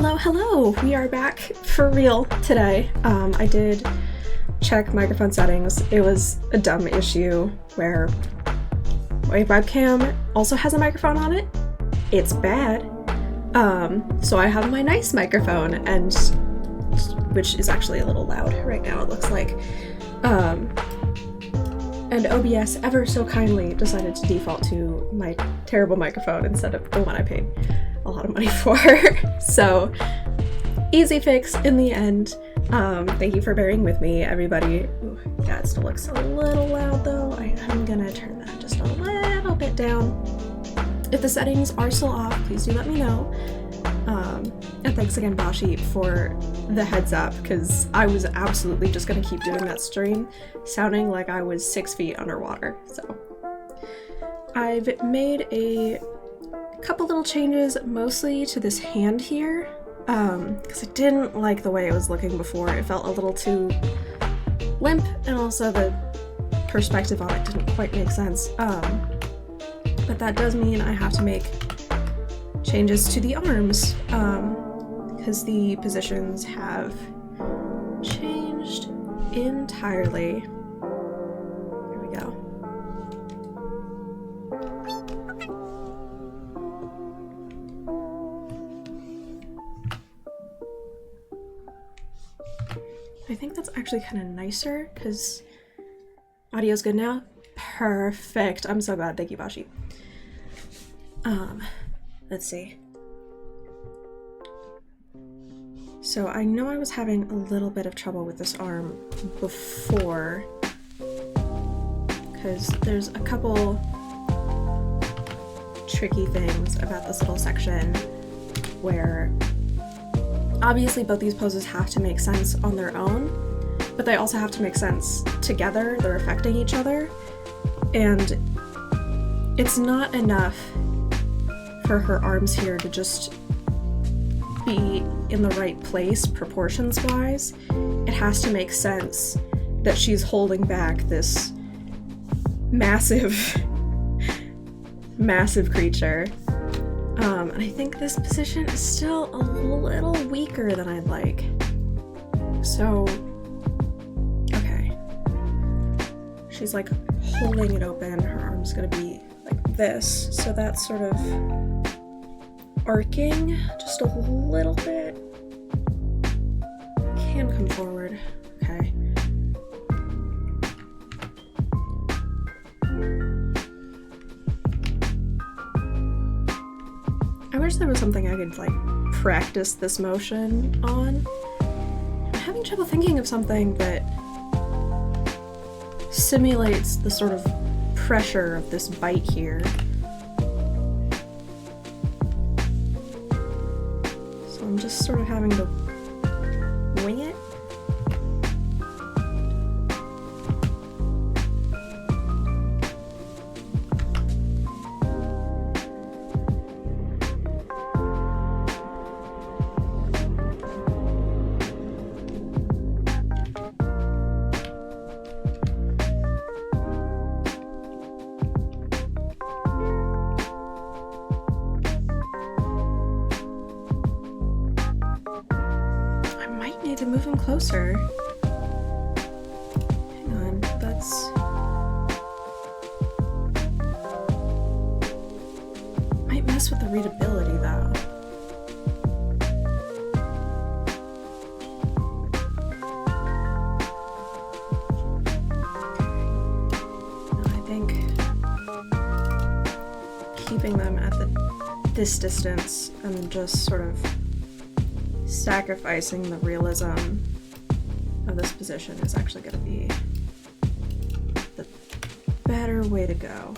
Hello! We are back for real today. I did check microphone settings. It was a dumb issue where my webcam also has a microphone on it. It's bad. So I have my nice microphone, and which is actually a little loud right now, it looks like. And OBS ever so kindly decided to default to my terrible microphone instead of the one I paid a lot of money for. So, easy fix in the end. Thank you for bearing with me, everybody. Ooh, yeah, it still looks a little loud though. I'm gonna turn that just a little bit down. If the settings are still off, please do let me know. And thanks again, Bashi, for the heads up, because I was absolutely just gonna keep doing that stream, sounding like I was 6 feet underwater. So, I've made a couple little changes, mostly to this hand here, because I didn't like the way it was looking before. It felt a little too limp, and also the perspective on it didn't quite make sense. But that does mean I have to make changes to the arms, because the positions have changed entirely. Here we go. I think that's actually kind of nicer, because audio's good now. Perfect. I'm so glad. Thank you, Bashi. Let's see. So I know I was having a little bit of trouble with this arm before, because there's a couple tricky things about this little section where obviously both these poses have to make sense on their own, but they also have to make sense together. They're affecting each other, and it's not enough for her arms here to just be in the right place proportions wise. It has to make sense that she's holding back this massive creature. And I think this position is still a little weaker than I'd like. So, okay. She's like holding it open. Her arm's gonna be like this. So that's sort of arcing just a little bit. Can come forward. Okay. I wish there was something I could like practice this motion on. I'm having trouble thinking of something that simulates the sort of pressure of this bite here. So I'm just sort of having to wing it. To move him closer. Hang on, that's... might mess with the readability though. No, I think keeping them at this distance and just sort of sacrificing the realism of this position is actually going to be the better way to go.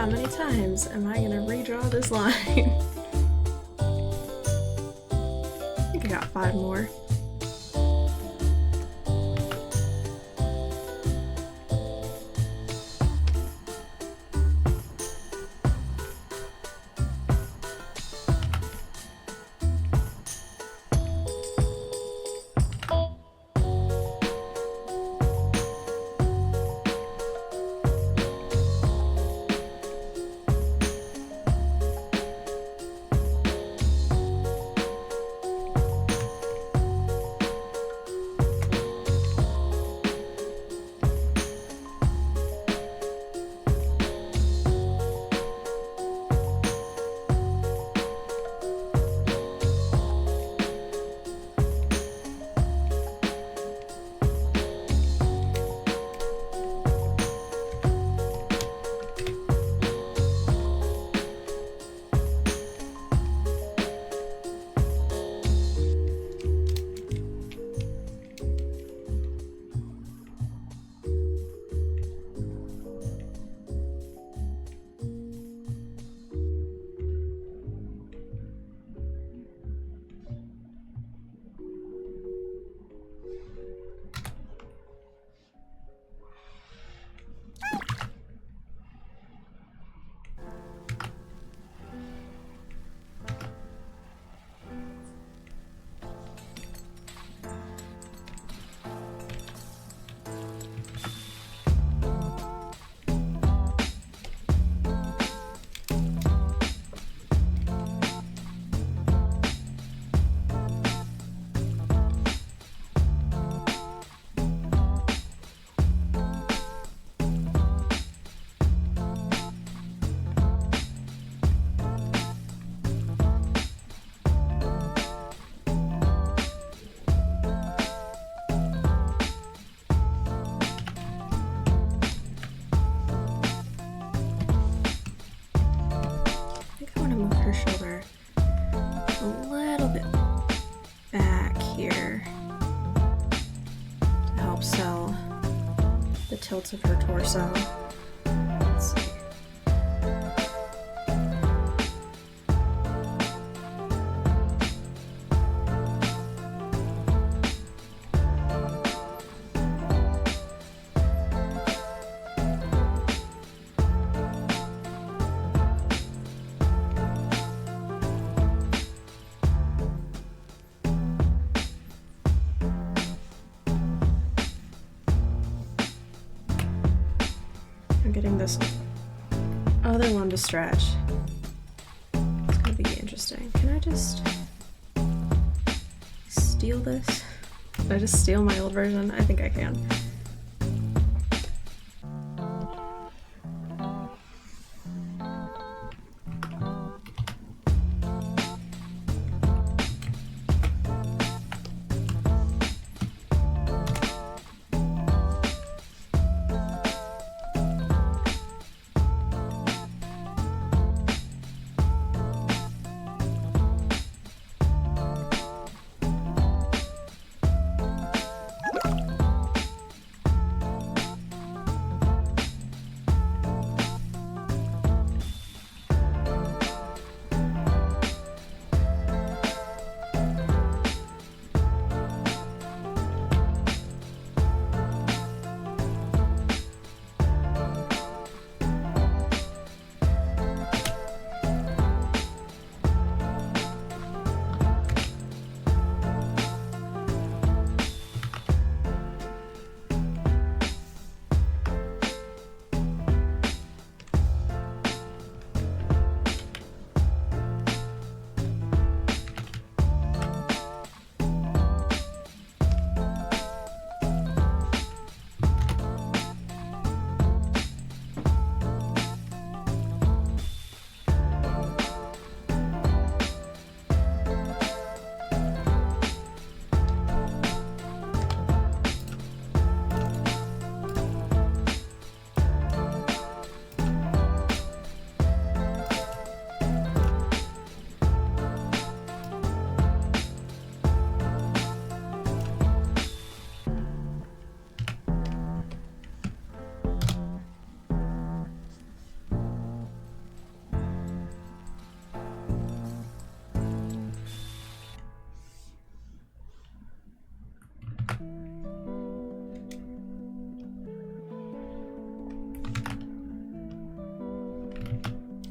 How many times am I gonna redraw this line? I think I got 5 more. Her shoulder a little bit back here to help sell the tilt of her torso. Let's see. I'm getting this other one to stretch. It's gonna be interesting. Can I just steal this? Did I just steal my old version? I think I can.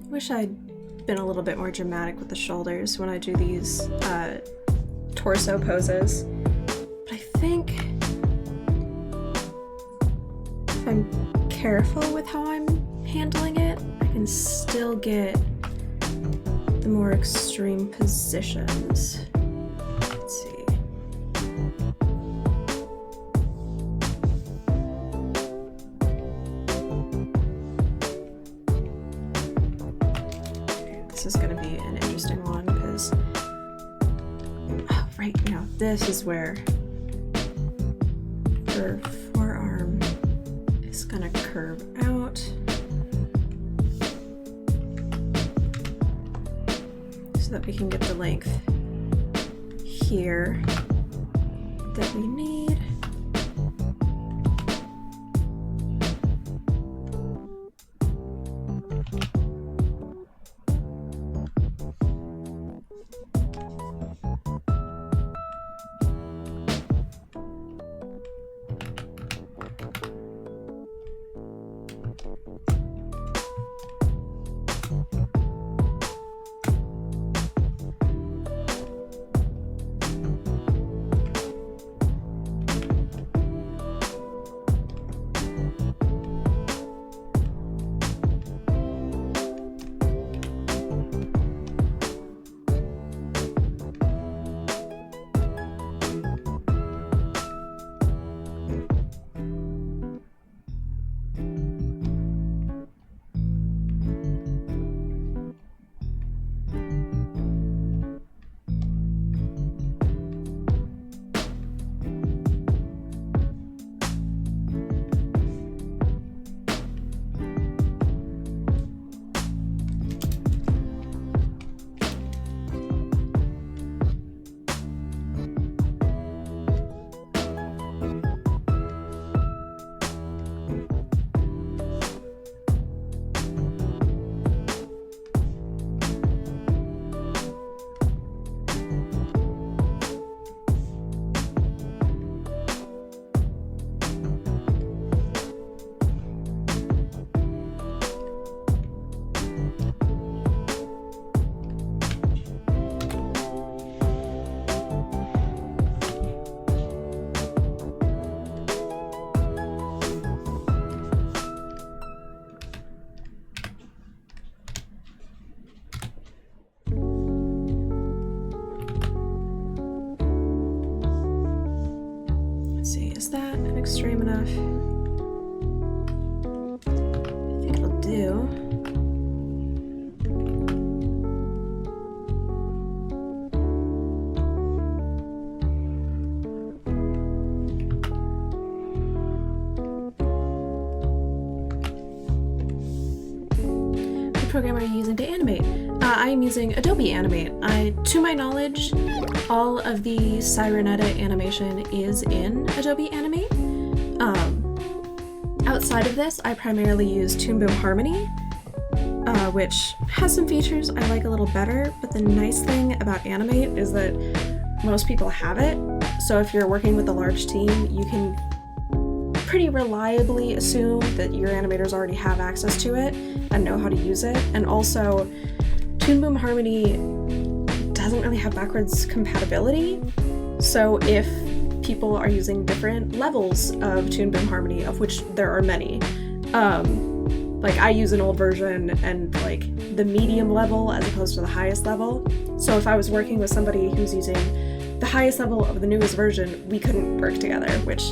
Wish I'd been a little bit more dramatic with the shoulders when I do these torso poses. But I think if I'm careful with how I'm handling it, I can still get the more extreme positions. Let's see. This is going to be an interesting one because, right now, this is where her forearm is going to curve out. So that we can get the length here that we need. Is that an extreme enough? I think it'll do. What program are you using to animate? I am using Adobe Animate. To my knowledge, all of the Sirenetta animation is in Adobe Animate. Outside of this, I primarily use Toon Boom Harmony, which has some features I like a little better, but the nice thing about Animate is that most people have it, so if you're working with a large team, you can pretty reliably assume that your animators already have access to it and know how to use it. And also, Toon Boom Harmony doesn't really have backwards compatibility, so if people are using different levels of Toon Boom Harmony, of which there are many, like I use an old version and like the medium level as opposed to the highest level, so if I was working with somebody who's using the highest level of the newest version, we couldn't work together, which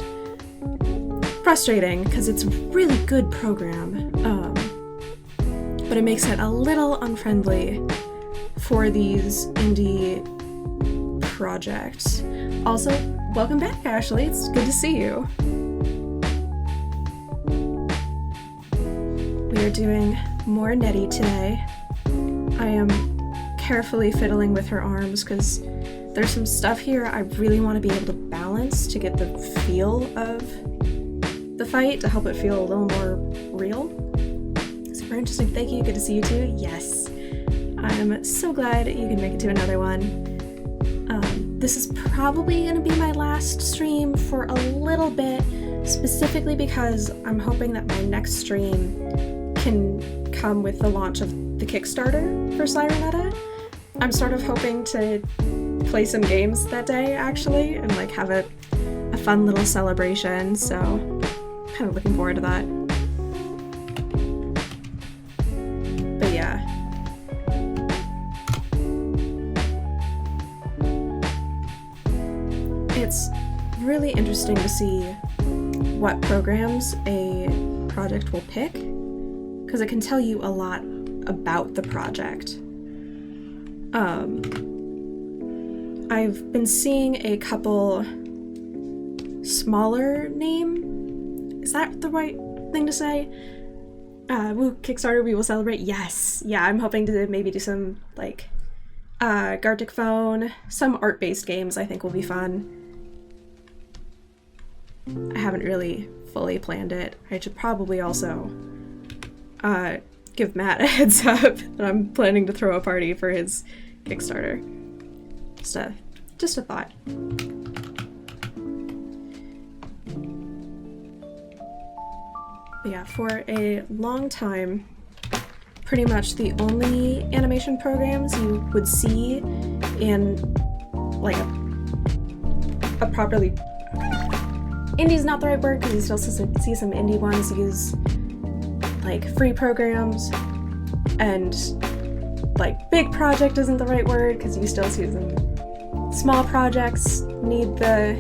frustrating because it's a really good program, but it makes it a little unfriendly for these indie projects. Also, welcome back, Ashley. It's good to see you. We are doing more Nettie today. I am carefully fiddling with her arms because there's some stuff here I really want to be able to balance to get the feel of the fight, to help it feel a little more real. Super interesting. Thank you. Good to see you too. Yes. I'm so glad you can make it to another one. This is probably going to be my last stream for a little bit, specifically because I'm hoping that my next stream can come with the launch of the Kickstarter for Sirenetta. I'm sort of hoping to play some games that day, actually, and like have a fun little celebration, so kind of looking forward to that. But yeah. It's really interesting to see what programs a project will pick, because it can tell you a lot about the project. I've been seeing a couple smaller name, is that the right thing to say? Woo, Kickstarter, we will celebrate. Yes. Yeah, I'm hoping to maybe do some like Gartic Phone, some art-based games I think will be fun. I haven't really fully planned it. I should probably also give Matt a heads up that I'm planning to throw a party for his Kickstarter. Just a thought. But yeah, for a long time, pretty much the only animation programs you would see in like a properly... Indie's not the right word because you still see some indie ones use like free programs, and like big project isn't the right word because you still see some small projects need the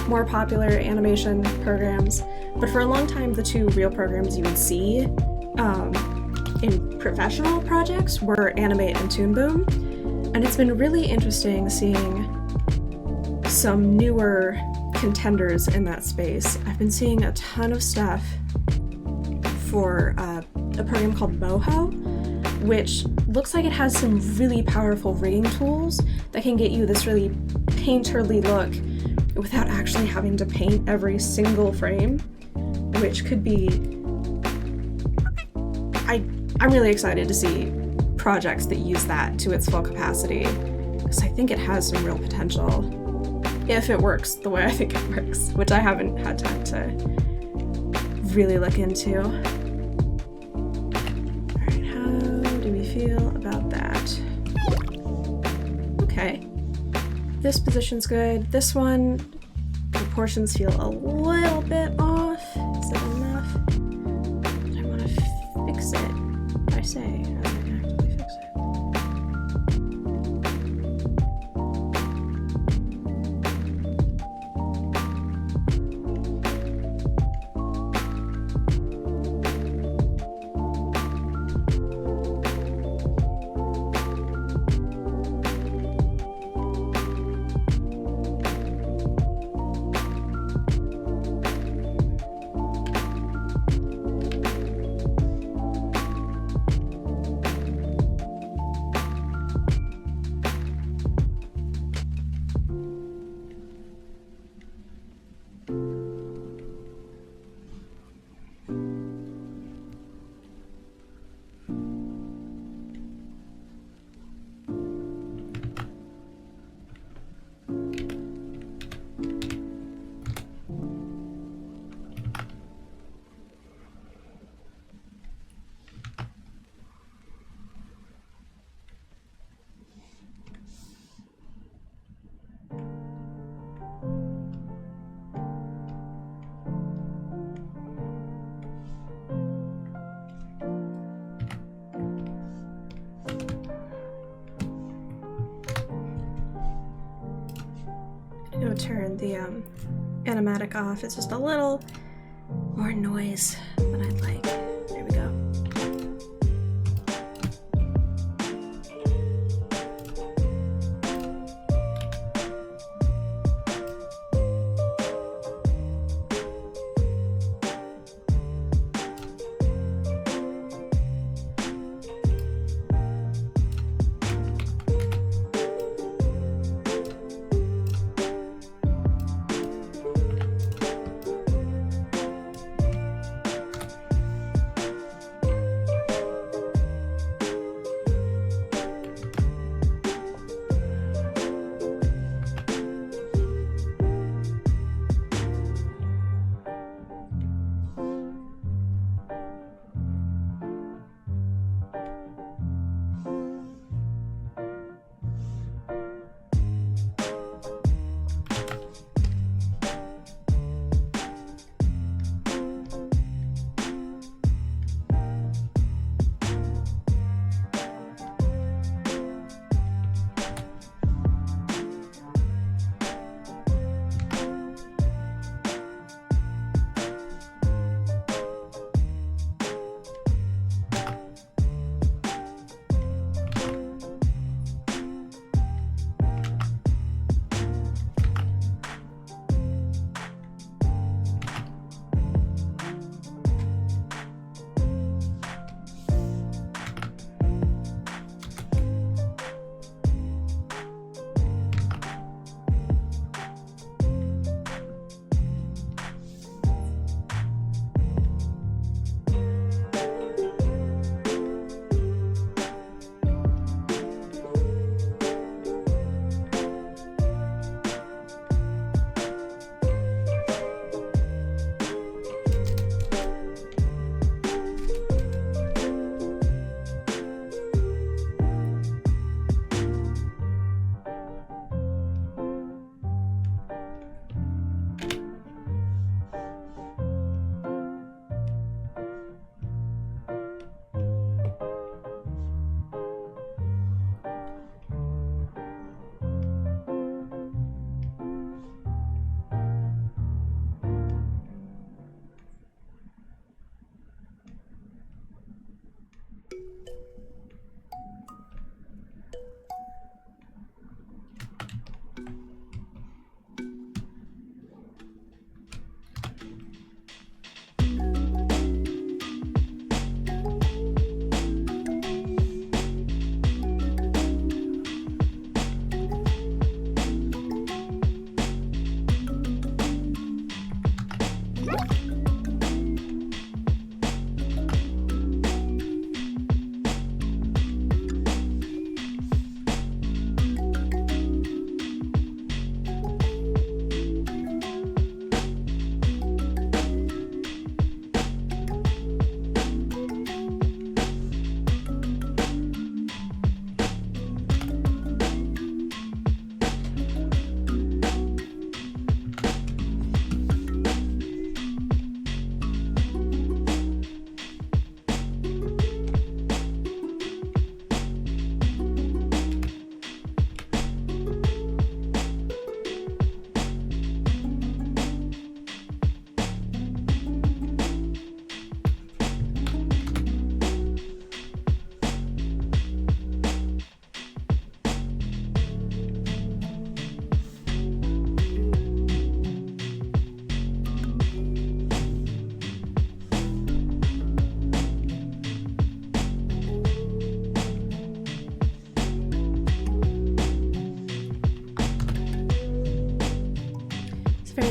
more popular animation programs. But for a long time, the two real programs you would see in professional projects were Animate and Toon Boom, and it's been really interesting seeing some newer contenders in that space. I've been seeing a ton of stuff for a program called Moho, which looks like it has some really powerful rigging tools that can get you this really painterly look without actually having to paint every single frame, which could be... I'm really excited to see projects that use that to its full capacity, because I think it has some real potential, if it works the way I think it works, which I haven't had time to really look into. Alright, how do we feel about that? Okay. This position's good. This one, proportions feel a little bit off. Is that enough? I want to fix it. I say, I might actually fix it. I'm gonna turn the animatic off. It's just a little more noise than I'd like. There we go.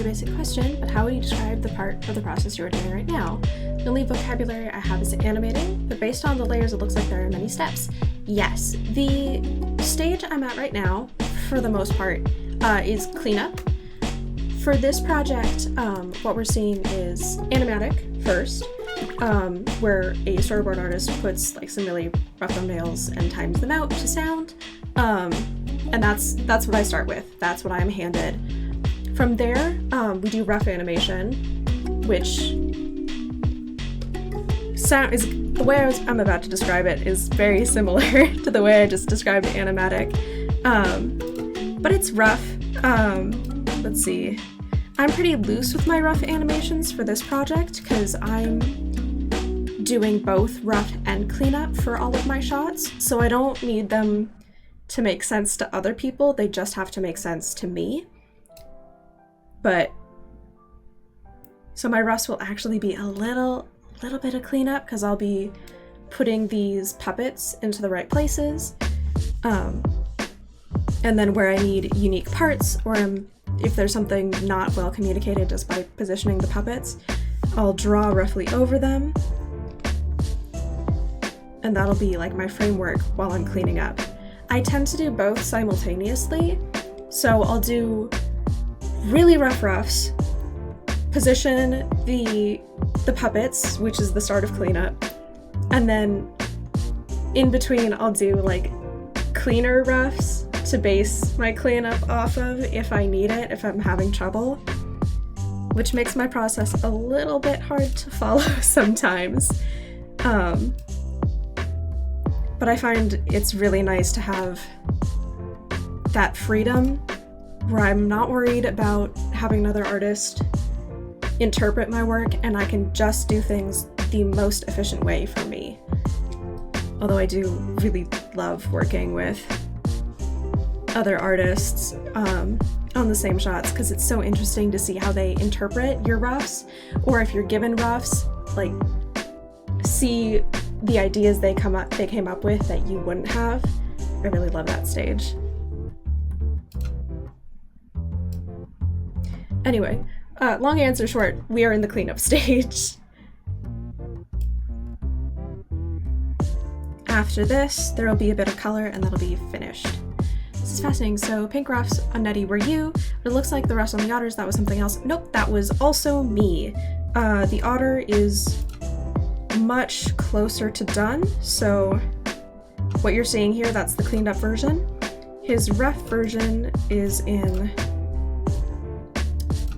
basic question, but how would you describe the part of the process you are doing right now? The only vocabulary I have is animating, but based on the layers, it looks like there are many steps. Yes, the stage I'm at right now, for the most part, is cleanup. For this project, what we're seeing is animatic first, where a storyboard artist puts like some really rough thumbnails and times them out to sound. And that's what I start with. That's what I'm handed. From there, we do rough animation, which the way I'm about to describe it is very similar to the way I just described animatic. But it's rough. Let's see. I'm pretty loose with my rough animations for this project because I'm doing both rough and cleanup for all of my shots, so I don't need them to make sense to other people, they just have to make sense to me. But so my roughs will actually be a little bit of cleanup because I'll be putting these puppets into the right places, and then where I need unique parts, or if there's something not well communicated just by positioning the puppets, I'll draw roughly over them, and that'll be like my framework while I'm cleaning up. I tend to do both simultaneously, so I'll do really rough roughs, position the puppets, which is the start of cleanup, and then in between I'll do like cleaner roughs to base my cleanup off of if I need it, if I'm having trouble, which makes my process a little bit hard to follow sometimes. But I find it's really nice to have that freedom where I'm not worried about having another artist interpret my work, and I can just do things the most efficient way for me. Although I do really love working with other artists on the same shots, because it's so interesting to see how they interpret your roughs, or if you're given roughs, like see the ideas they came up with that you wouldn't have. I really love that stage. Anyway, long answer short, we are in the cleanup stage. After this, there will be a bit of color and that'll be finished. This is fascinating. So pink roughs on Nettie were you, but it looks like the roughs on the otters, that was something else. Nope, that was also me. The otter is much closer to done, so what you're seeing here, that's the cleaned up version. His rough version is in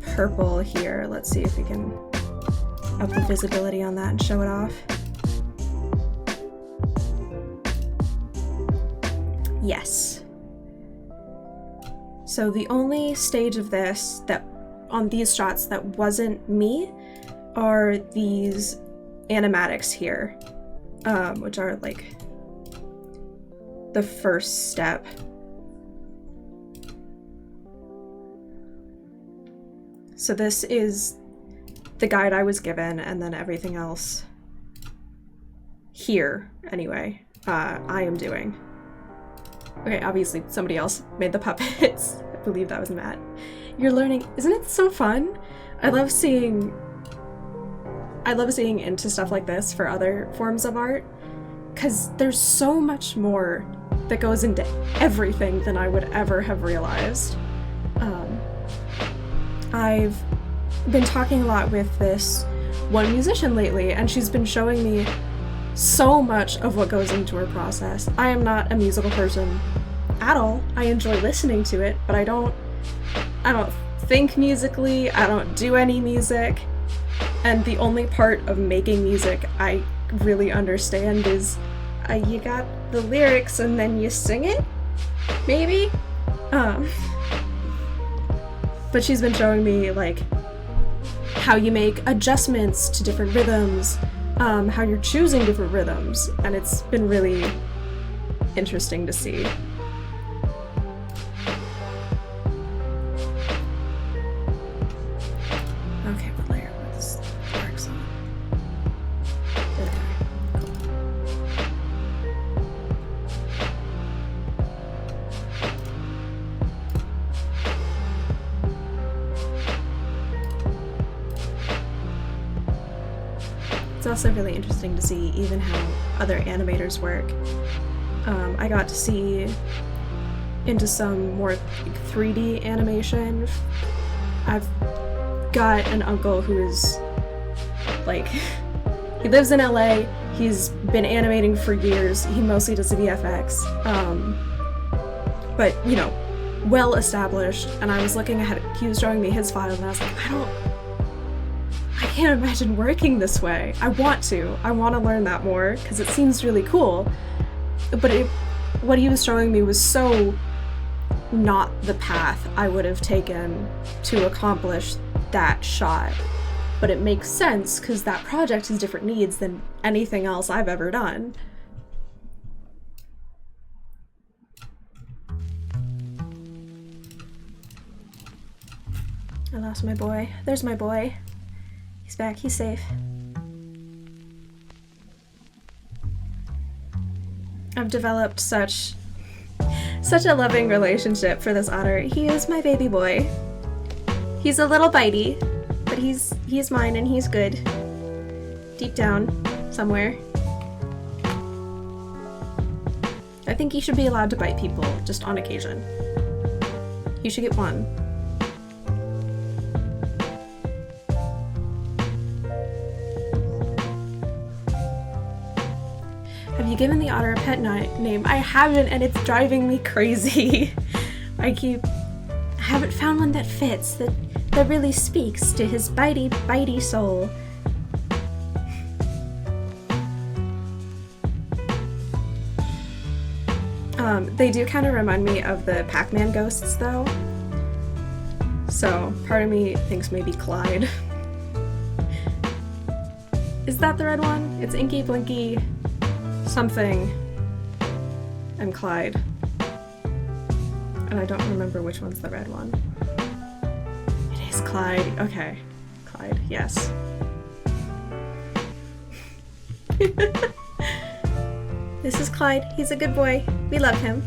purple here. Let's see if we can up the visibility on that and show it off. Yes. So the only stage of this that on these shots that wasn't me are these animatics here, which are like the first step. So this is the guide I was given, and then everything else here, anyway, I am doing. Okay, obviously somebody else made the puppets. I believe that was Matt. You're learning, isn't it so fun? I love seeing into stuff like this for other forms of art, because there's so much more that goes into everything than I would ever have realized. I've been talking a lot with this one musician lately, and she's been showing me so much of what goes into her process. I am not a musical person at all. I enjoy listening to it, but I don't think musically, I don't do any music, and the only part of making music I really understand is you got the lyrics and then you sing it, maybe? But she's been showing me like how you make adjustments to different rhythms, how you're choosing different rhythms, and it's been really interesting to see. Okay, what layer was this marks on? It's also really interesting to see even how other animators work. I got to see into some more 3D animation. I've got an uncle who's like, he lives in LA, he's been animating for years, he mostly does VFX, but you know, well established, and I was looking at, he was showing me his file and I was like, I can't imagine working this way. I want to learn that more because it seems really cool, but what he was showing me was so not the path I would have taken to accomplish that shot. But it makes sense because that project has different needs than anything else I've ever done. I lost my boy. There's my boy. He's back, he's safe. I've developed such a loving relationship for this otter. He is my baby boy. He's a little bitey, but he's mine and he's good. Deep down, somewhere. I think he should be allowed to bite people, just on occasion. You should get one. Have you given the otter a pet name? I haven't, and it's driving me crazy. I haven't found one that fits, that really speaks to his bitey soul. They do kind of remind me of the Pac-Man ghosts, though. So, part of me thinks maybe Clyde. Is that the red one? It's Inky, Blinky, something, and Clyde. And I don't remember which one's the red one. It is Clyde. Okay. Clyde, yes. This is Clyde. He's a good boy. We love him.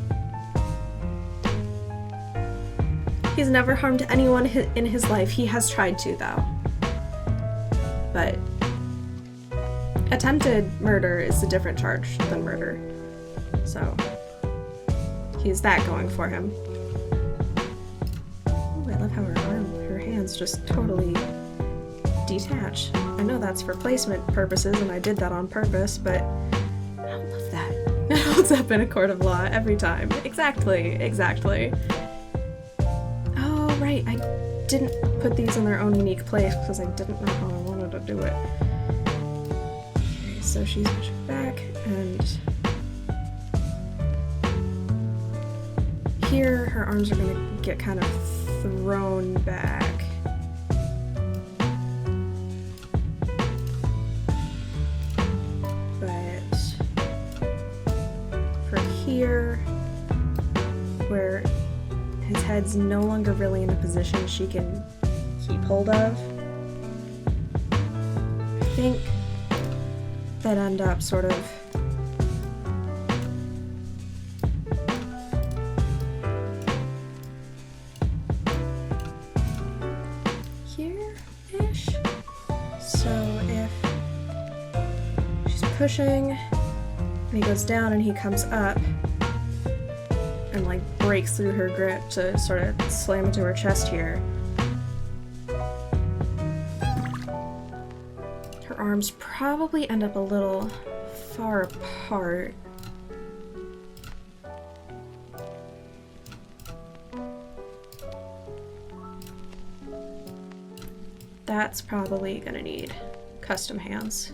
He's never harmed anyone in his life. He has tried to, though. But attempted murder is a different charge than murder. So he's that going for him. Oh, I love how her hands just totally detach. I know that's for placement purposes, and I did that on purpose, but I don't love that. It holds up in a court of law every time. Exactly. Oh, right. I didn't put these in their own unique place because I didn't know how I wanted to do it. Okay, so she's back, and here her arms are going to get kind of thrown back. Here, where his head's no longer really in a position she can keep hold of, I think that end up sort of here-ish. So if she's pushing and he goes down and he comes up and like breaks through her grip to sort of slam into her chest here. Her arms probably end up a little far apart. That's probably gonna need custom hands.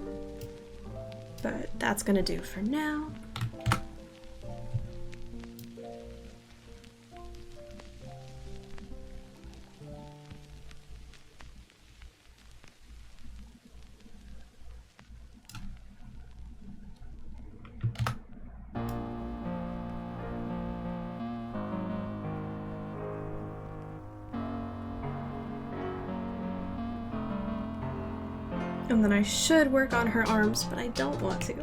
But that's gonna do for now. And then I should work on her arms, but I don't want to.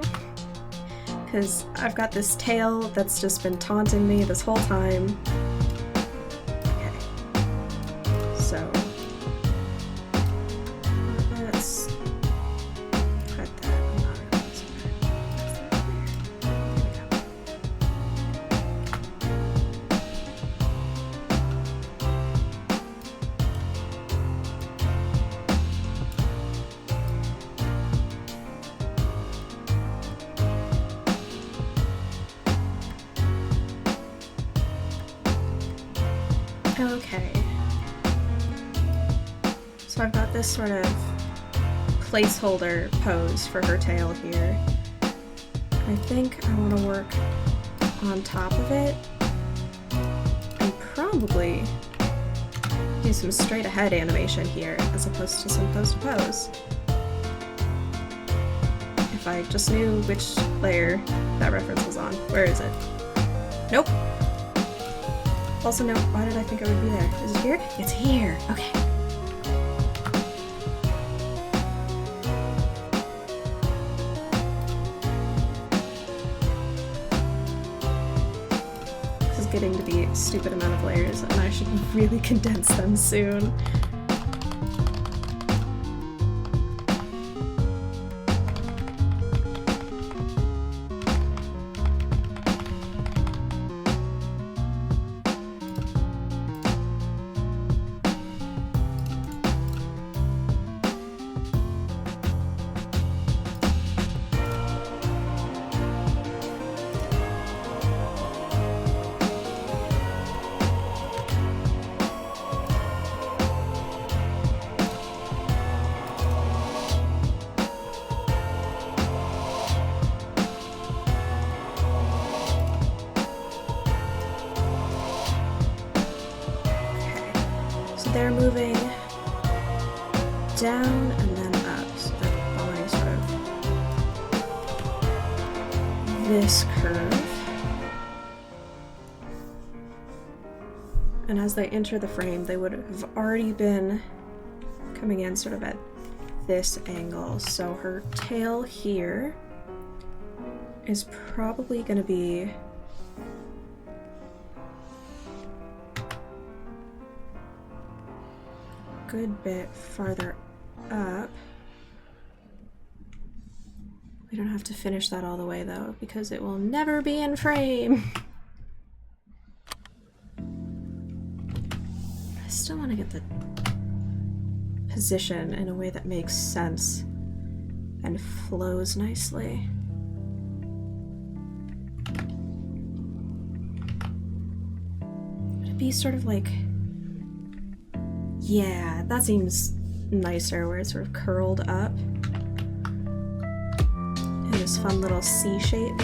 Because I've got this tail that's just been taunting me this whole time. Okay. So let's cut that Okay. So I've got this sort of placeholder pose for her tail here. I think I want to work on top of it and probably do some straight ahead animation here as opposed to some pose to pose. If I just knew which layer that reference was on. Where is it? Nope. Also, no, why did I think it would be there? Is it here? It's here. Okay. This is getting to be a stupid amount of layers, and I should really condense them soon. They're moving down and then up, so they're following sort of this curve. And as they enter the frame, they would have already been coming in sort of at this angle. So her tail here is probably going to be good bit farther up. We don't have to finish that all the way though, because it will never be in frame. I still want to get the position in a way that makes sense and flows nicely. Would it be sort of like, yeah, that seems nicer, where it's sort of curled up in this fun little C shape.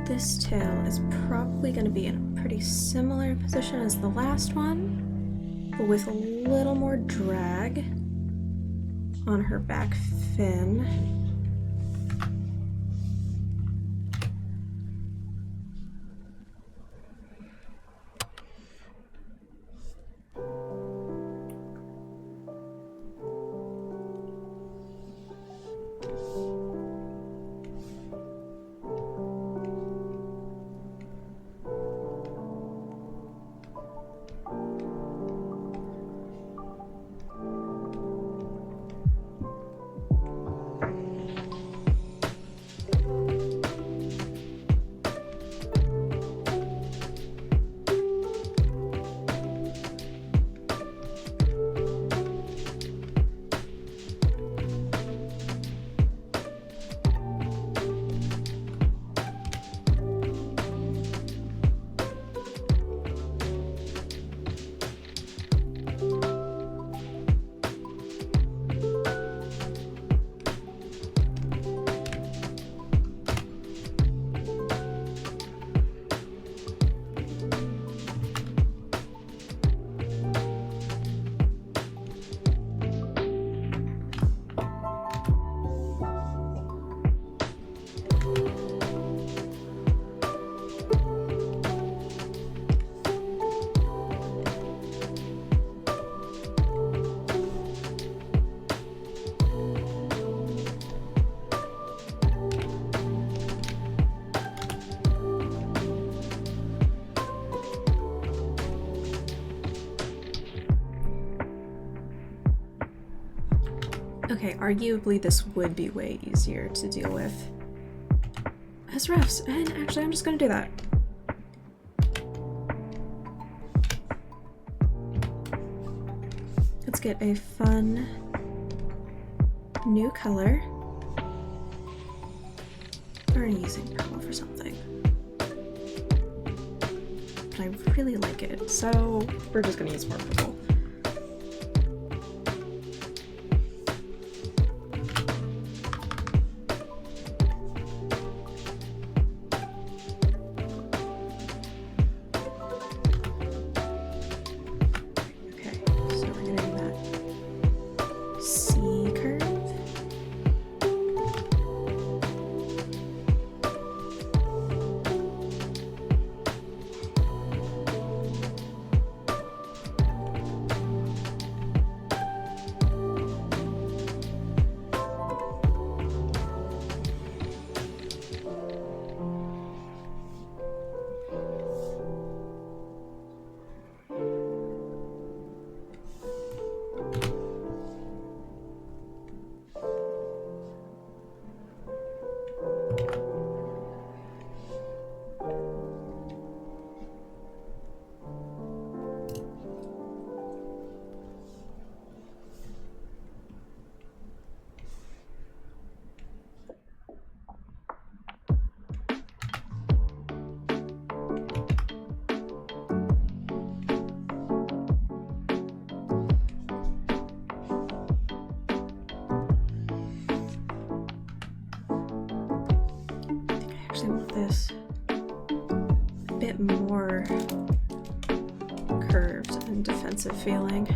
This tail is probably going to be in a pretty similar position as the last one, but with a little more drag on her back fin. Okay, arguably this would be way easier to deal with as refs, and actually I'm just gonna do that. Let's get a fun new color. Or using purple for something. But I really like it, so we're just gonna use more purple. This a bit more curved and defensive feeling.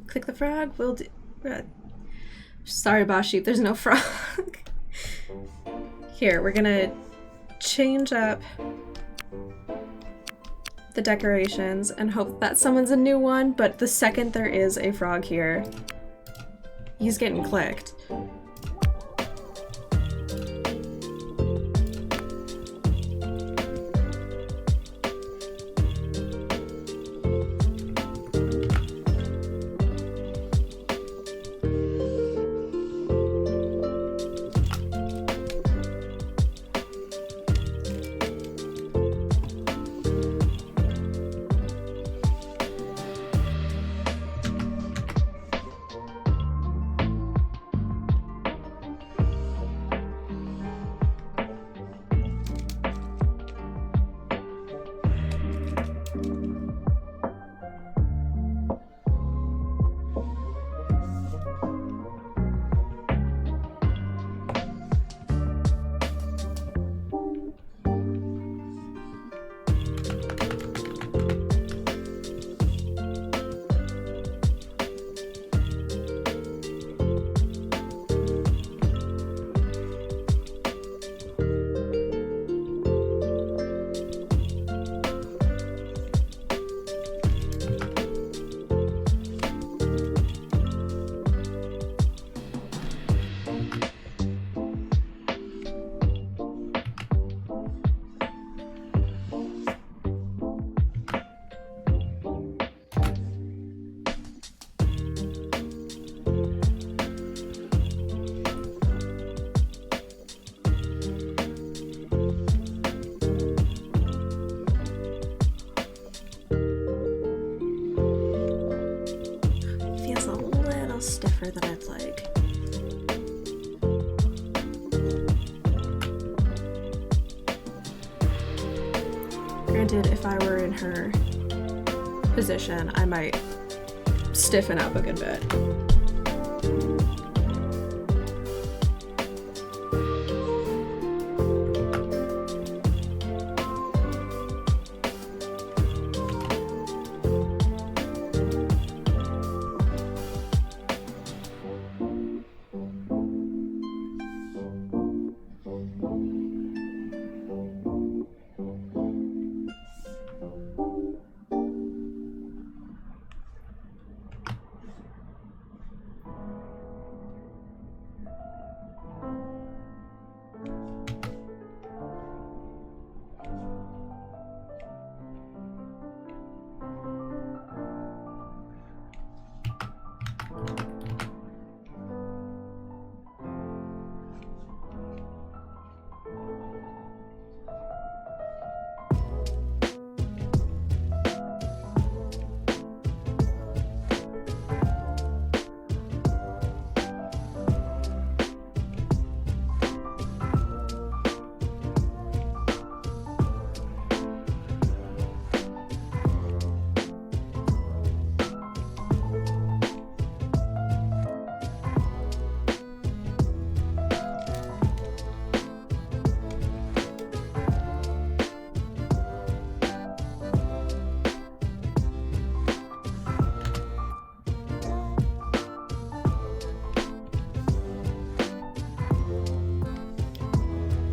Click the frog, we'll do... sorry, boss sheep, there's no frog. Here, we're gonna change up the decorations and hope that summons a new one, but the second there is a frog here, he's getting clicked. better than I'd like. Granted, if I were in her position, I might stiffen up a good bit.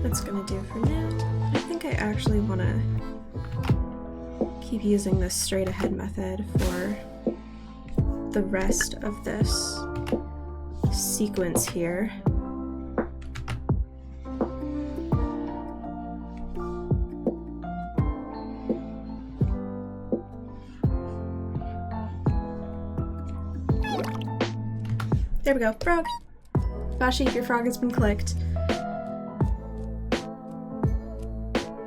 That's gonna do for now. I think I actually want to keep using this straight ahead method for the rest of this sequence here. There we go, frog! Bashi, your frog has been clicked.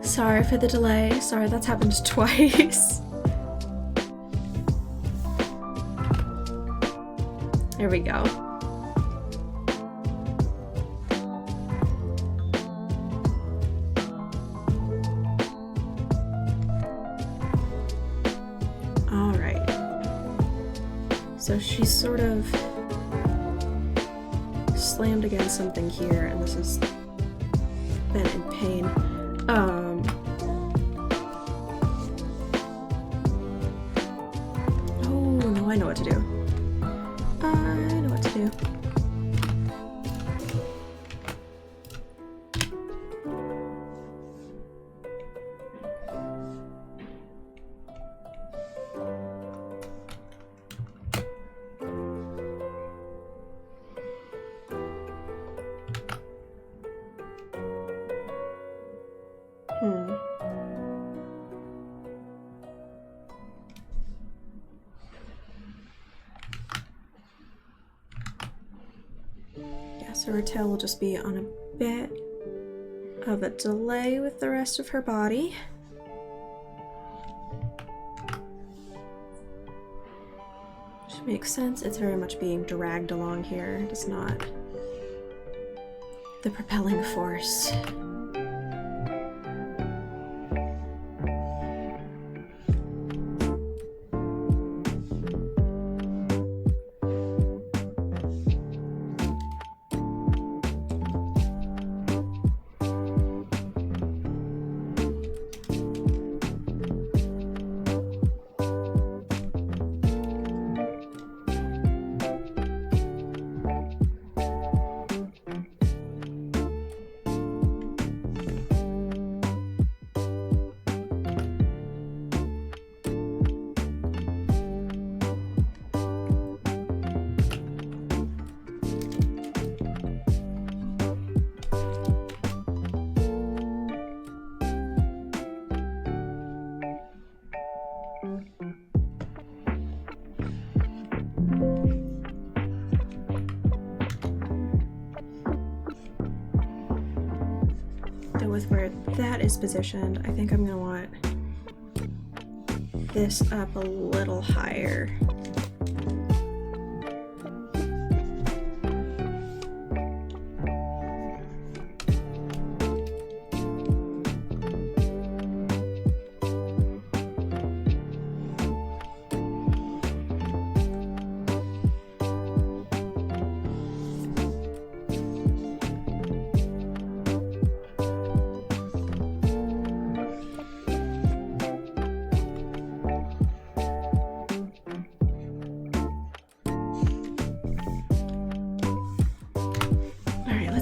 Sorry for the delay. Sorry, that's happened twice. There we go. All right. So she's sort of slammed against something here, and this has been in pain. Oh, no, I know what to do. I know what to do. So her tail will just be on a bit of a delay with the rest of her body. Which makes sense. It's very much being dragged along here. It is not the propelling force. With where that is positioned, I think I'm gonna want this up a little higher.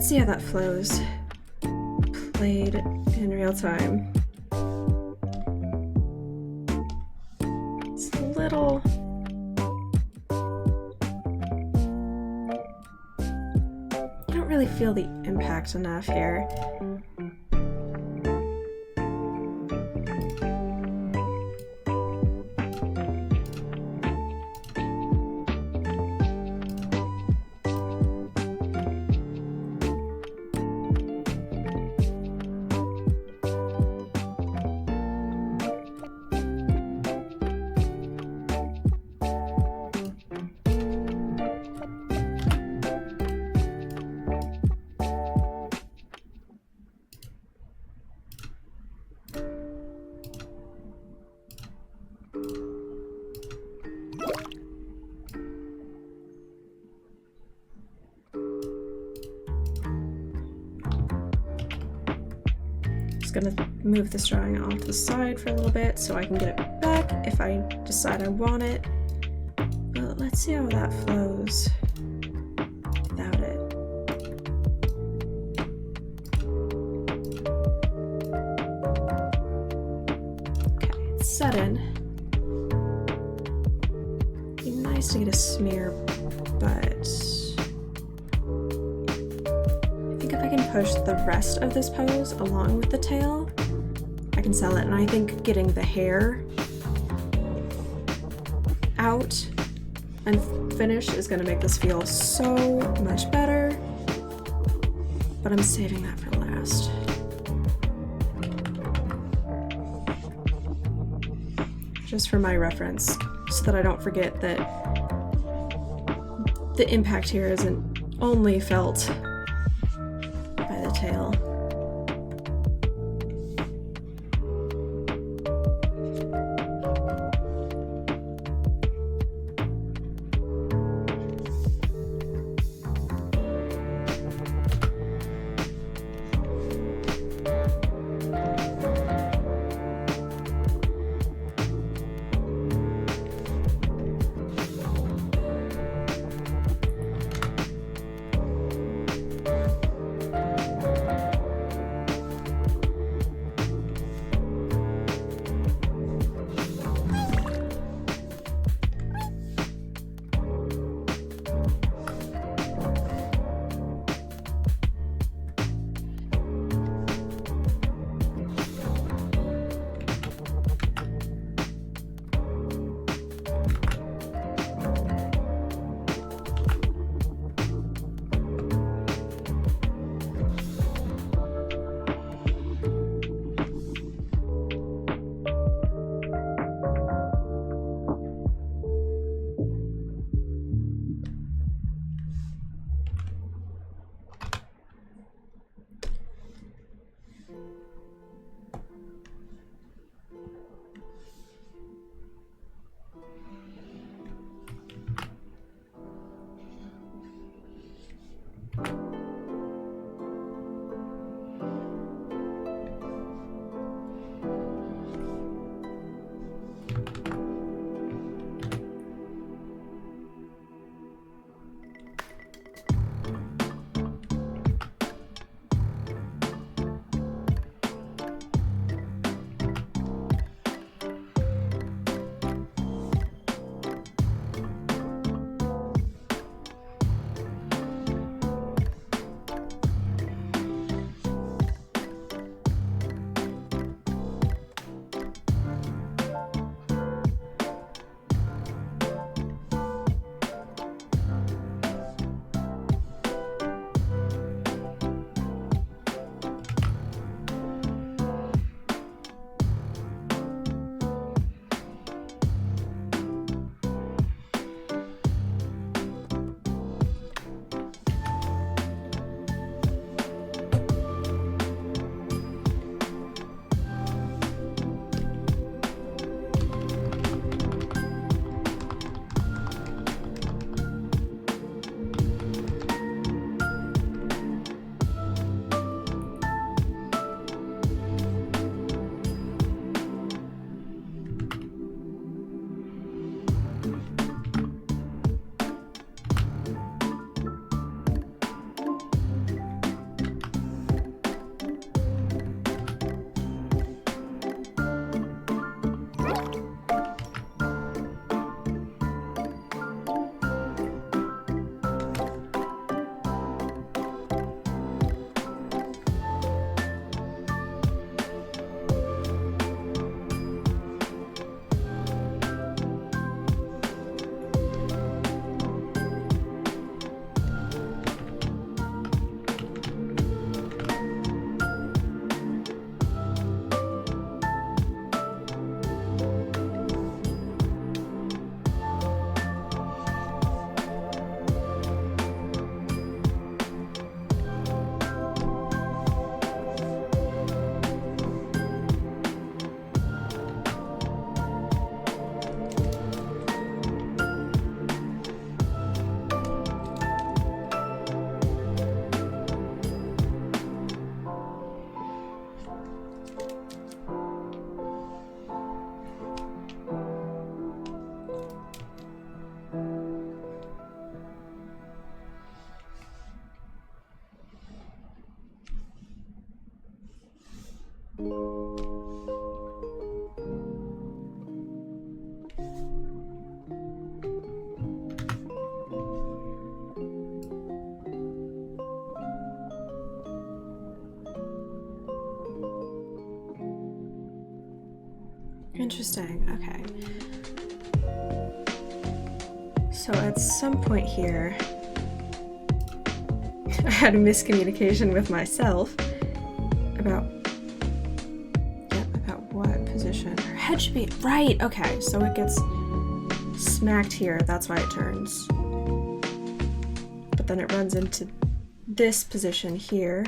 let's see how that flows. Played in real time. It's a little... You don't really feel the impact enough here. Gonna move this drawing off to the side for a little bit so I can get it back if I decide I want it. But let's see how that flows without it. Okay, it's set in. It'd be nice to get a smear, but if I can push the rest of this pose along with the tail, I can sell it. And I think getting the hair out and finish is gonna make this feel so much better, but I'm saving that for last. Just for my reference, so that I don't forget that the impact here isn't only felt by the tail. Interesting, okay. So at some point here, I had a miscommunication with myself about what position. Her head should be, right, okay, so it gets smacked here, that's why it turns. But then it runs into this position here.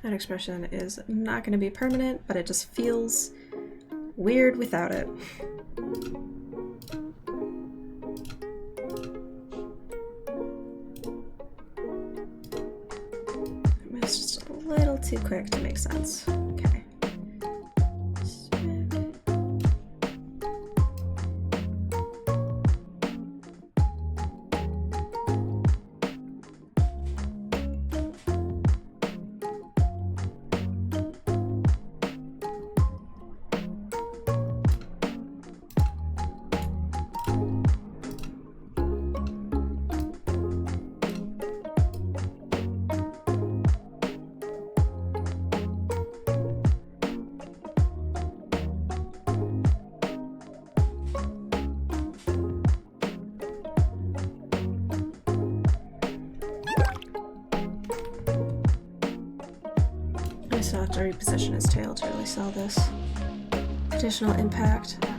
That expression is not going to be permanent, but it just feels weird without it. It's just a little too quick to make sense. Okay. I still have to reposition his tail to really sell this. Additional impact. Okay.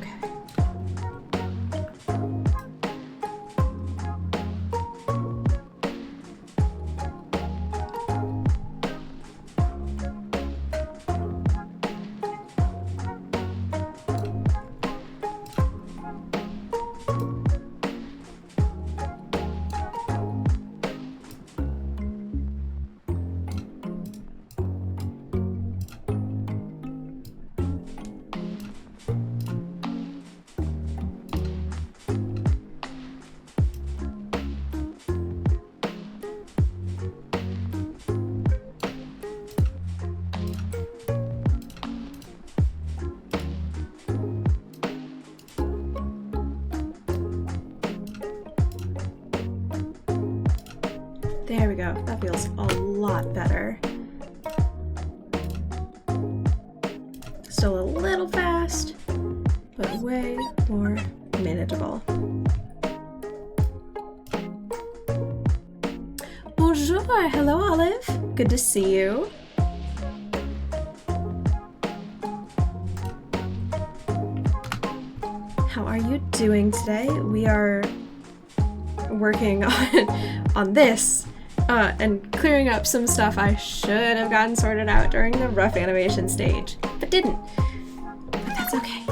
There we go. That feels a lot better. Still a little fast, but way more manageable. Bonjour! Hello, Olive. Good to see you. How are you doing today? We are working on this and clearing up some stuff I should have gotten sorted out during the rough animation stage, but didn't. But that's okay.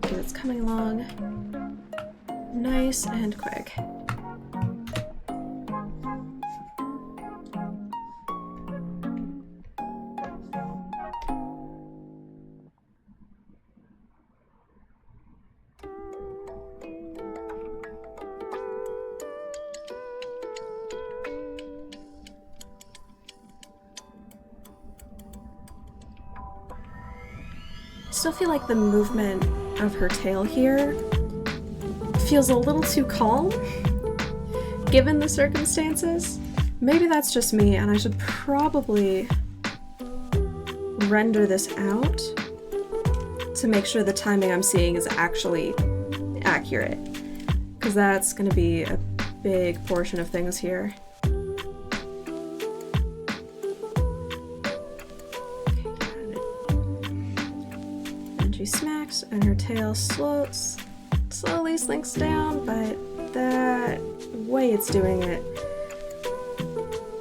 So it's coming along nice and quick. still feel like the movement of her tail here feels a little too calm, given the circumstances. Maybe that's just me, and I should probably render this out to make sure the timing I'm seeing is actually accurate, because that's going to be a big portion of things here. And she smacks, and her tail slowly slinks down, but that way it's doing it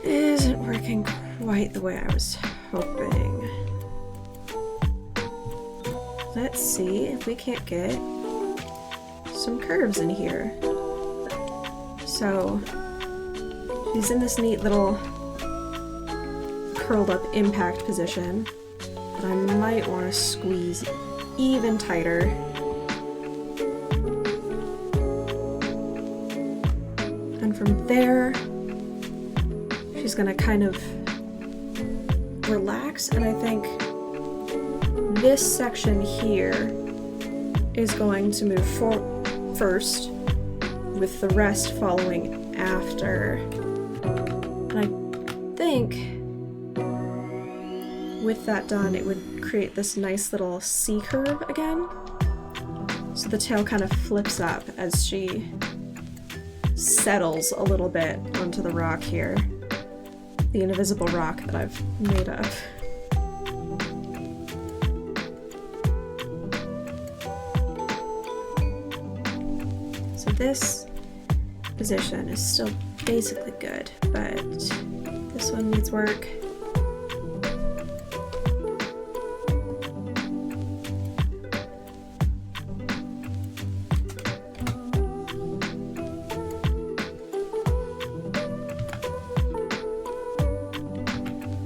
isn't working quite the way I was hoping. Let's see if we can't get some curves in here. So she's in this neat little curled up impact position, but I might want to squeeze even tighter. And from there, she's gonna kind of relax, and I think this section here is going to move first, with the rest following after. And I think with that done, it would create this nice little C curve again. So the tail kind of flips up as she settles a little bit onto the rock here. The invisible rock that I've made up. So this position is still basically good, but this one needs work.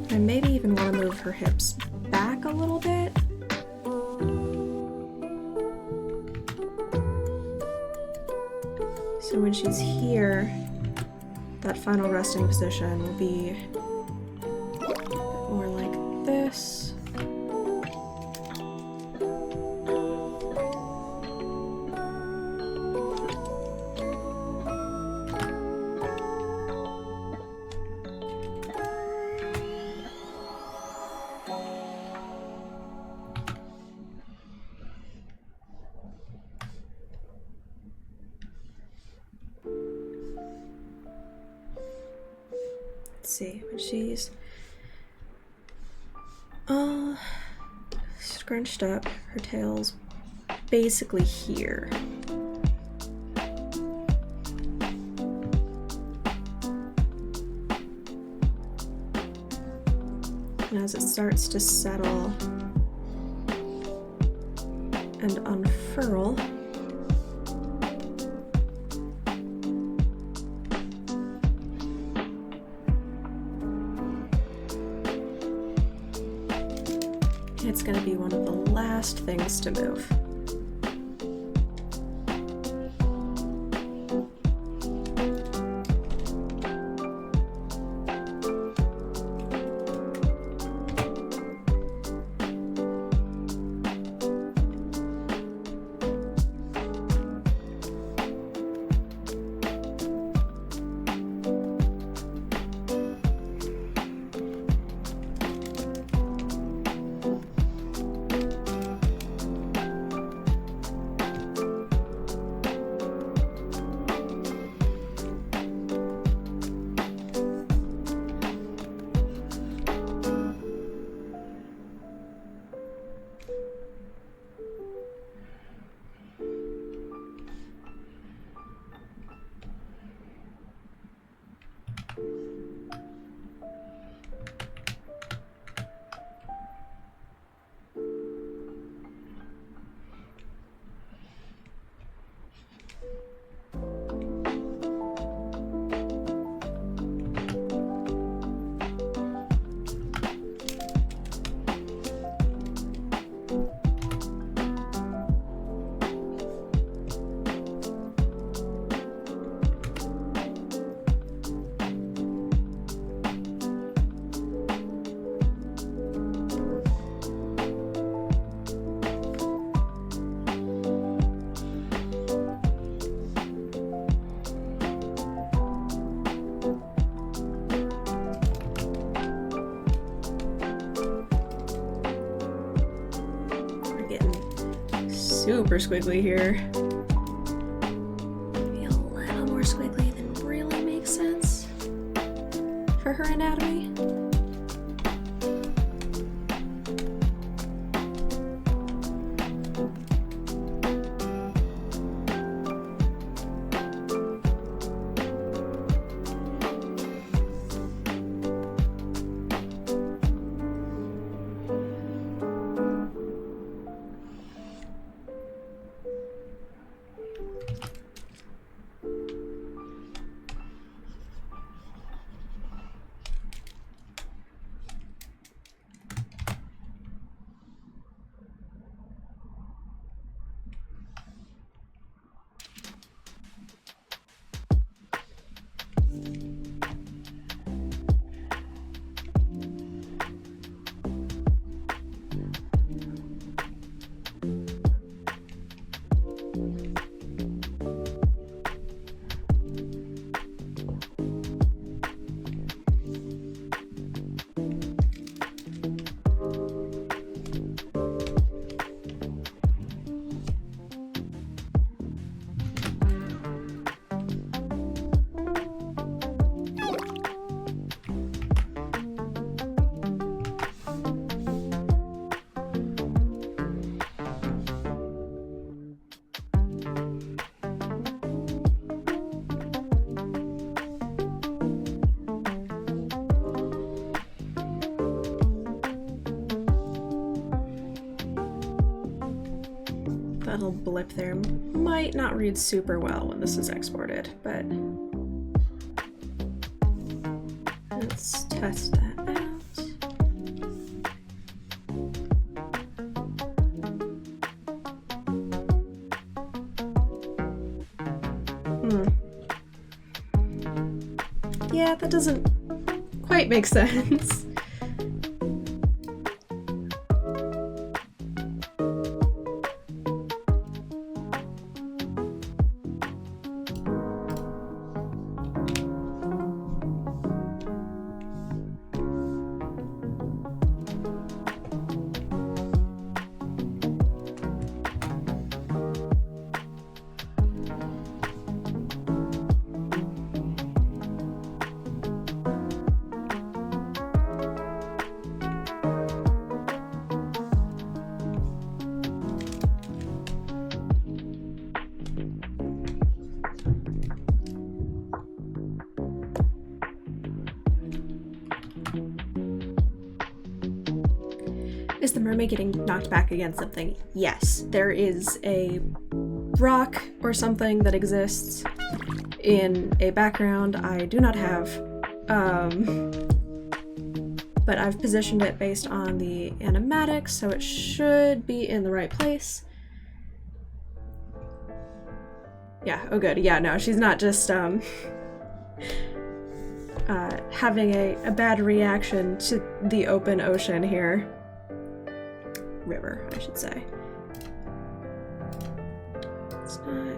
I maybe even want to move her hips back a little bit. So when she's here, that final resting position will be a bit more like this. See, when she's all scrunched up, her tail's basically here. And as it starts to settle and unfurl, it's going to be one of the last things to move. super squiggly here. Maybe a little more squiggly than really makes sense for her anatomy. That little blip there might not read super well when this is exported, but let's test that out. Yeah, that doesn't quite make sense. Is the mermaid getting knocked back against something? Yes, there is a rock or something that exists in a background I do not have, but I've positioned it based on the animatics, so it should be in the right place. Yeah, oh good. Yeah, no, she's not just having a bad reaction to the open ocean here. River, I should say. It's not...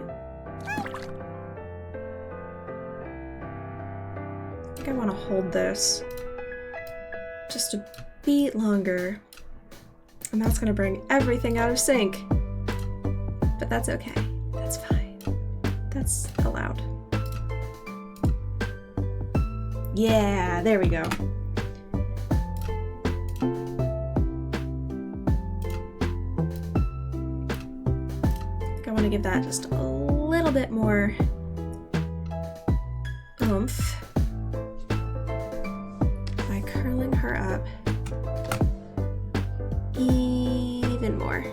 I think I want to hold this just a beat longer, and that's going to bring everything out of sync. But that's okay. That's fine. That's allowed. Yeah, there we go. I want to give that just a little bit more oomph by curling her up even more.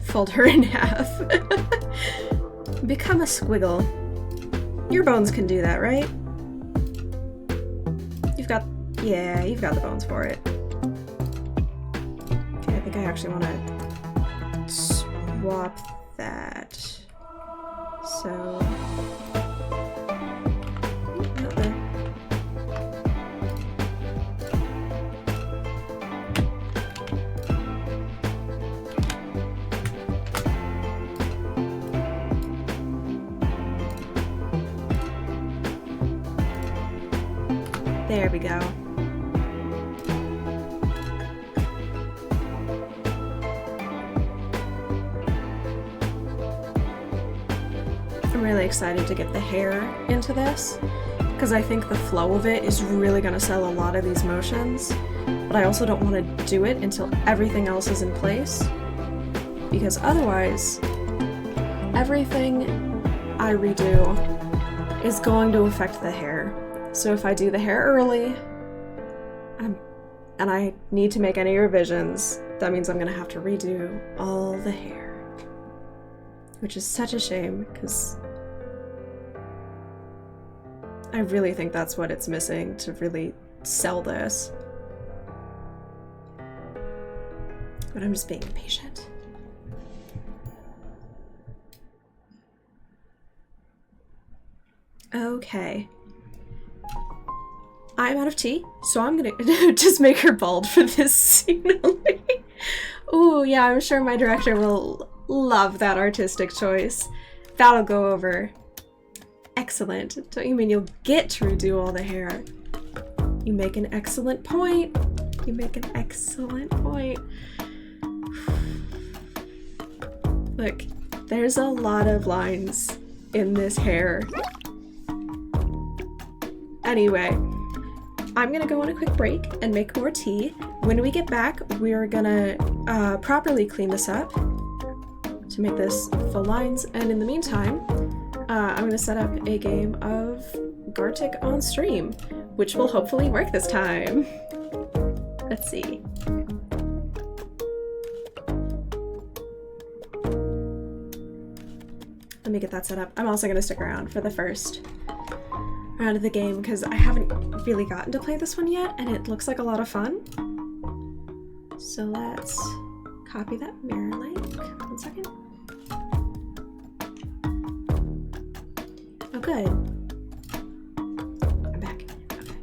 Fold her in half. Become a squiggle. Your bones can do that, right? You've got the bones for it. Okay, I think I actually want to swap that. There we go. I'm really excited to get the hair into this, because I think the flow of it is really going to sell a lot of these motions, but I also don't want to do it until everything else is in place, because otherwise everything I redo is going to affect the hair. So if I do the hair early, and I need to make any revisions, that means I'm going to have to redo all the hair, which is such a shame, because I really think that's what it's missing to really sell this. But I'm just being impatient. Okay. I'm out of tea, so I'm gonna just make her bald for this scene only. Ooh, yeah, I'm sure my director will love that artistic choice. That'll go over. Excellent. Don't you mean you'll get to redo all the hair? You make an excellent point. You make an excellent point. Look, there's a lot of lines in this hair. Anyway, I'm gonna go on a quick break and make more tea. When we get back, we're gonna properly clean this up to make this full lines, and in the meantime, I'm gonna set up a game of Gartic on stream, which will hopefully work this time. Let's see. Let me get that set up. I'm also gonna stick around for the first round of the game because I haven't really gotten to play this one yet, and it looks like a lot of fun. So let's copy that mirror link. 1 second. Oh, good. I'm back. Okay.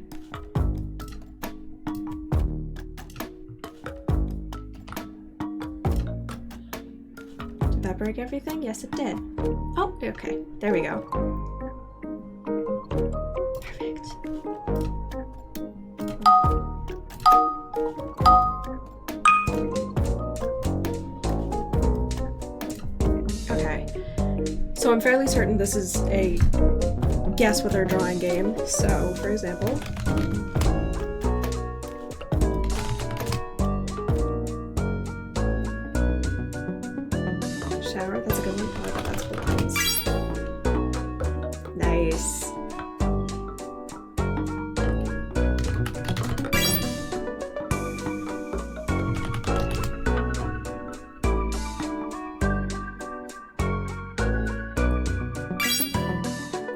Did that break everything? Yes, it did. Oh, okay. There we go. Perfect. Okay. So I'm fairly certain this is a guess with our drawing game. So, for example, shower, that's a good one. Oh, I bet that's blinds. Nice.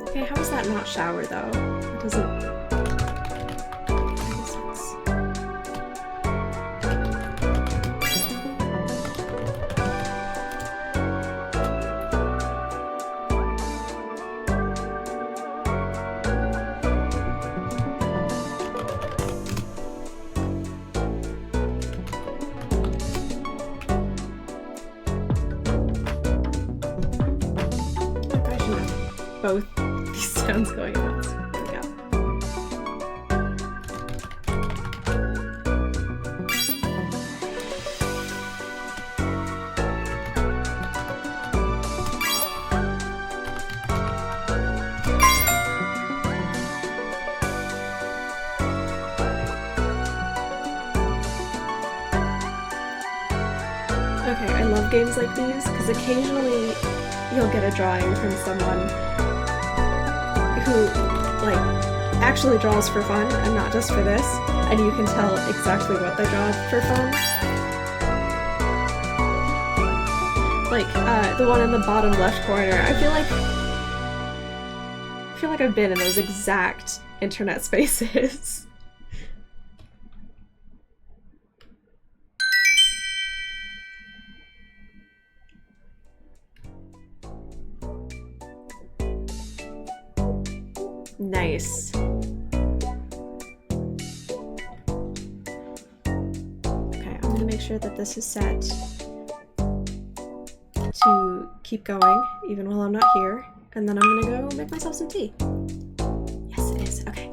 Okay, how is that not shower though? It doesn't make sense. I should have both these sounds going at once. There we go. Okay, I love games like these because occasionally you'll get a drawing from someone who, like, actually draws for fun and not just for this, and you can tell exactly what they draw for fun. Like, the one in the bottom left corner, I feel like I've been in those exact internet spaces. Nice. Okay, I'm gonna make sure that this is set to keep going even while I'm not here, and then I'm gonna go make myself some tea. Yes, it is. Okay.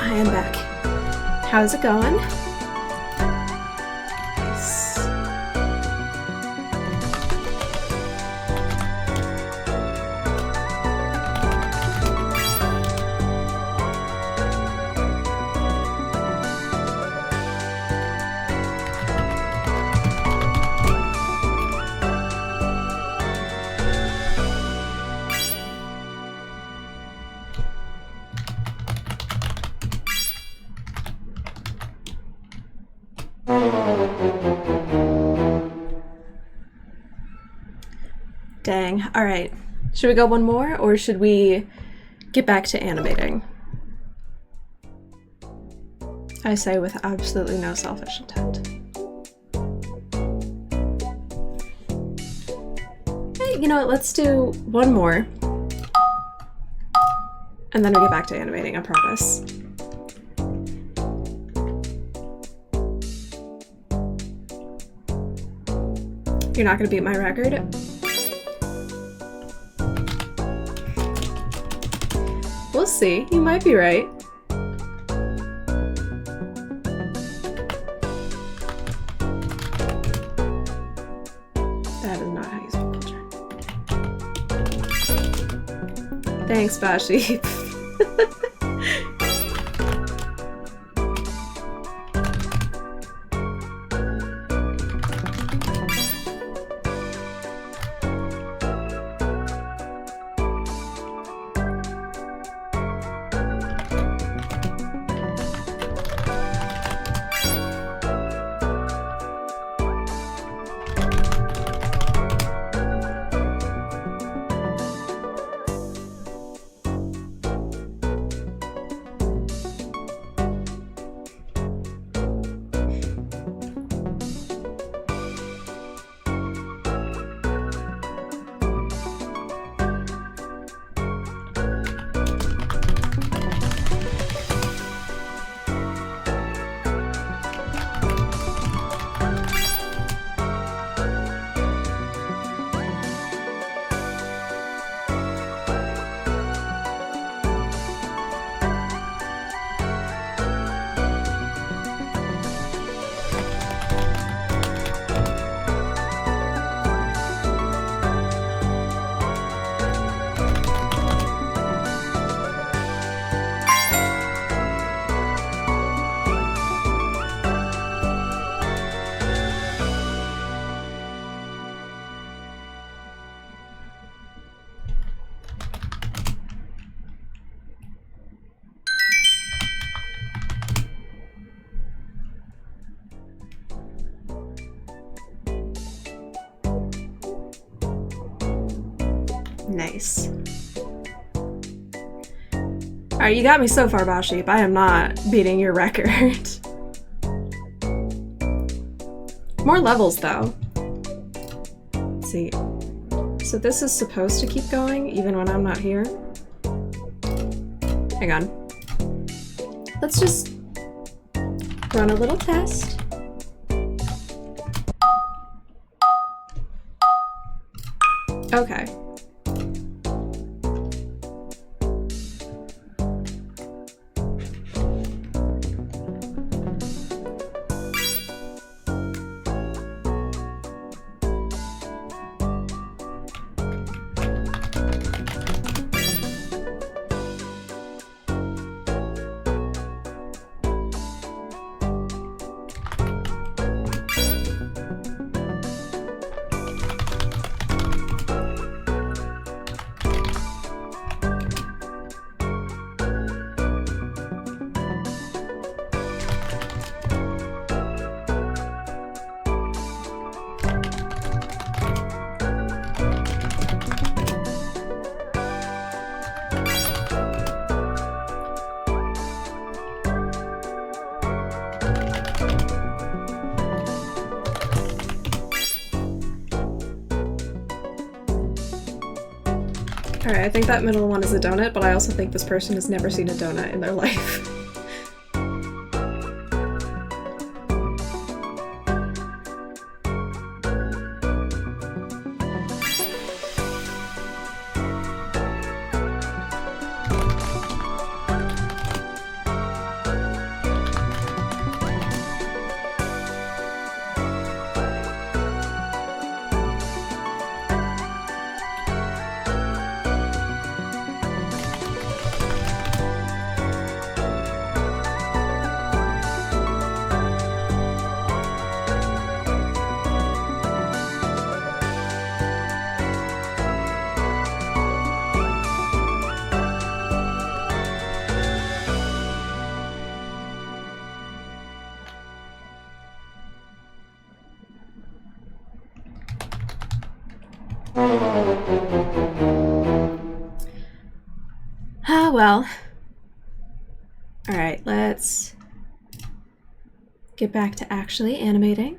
I am back. How's it going? Nice. Dang. All right. Should we go one more, or should we get back to animating? I say with absolutely no selfish intent. Hey, you know what? Let's do one more. And then we get back to animating, I promise. You're not gonna beat my record? We'll see. You might be right. That is not how you spell culture. Thanks, Bashi. Nice. Alright, you got me so far, Bashi, but I am not beating your record. More levels, though. Let's see. So this is supposed to keep going, even when I'm not here? Hang on. Let's just run a little test. Okay. Alright, I think that middle one is a donut, but I also think this person has never seen a donut in their life. Ah, well. Alright, let's get back to actually animating.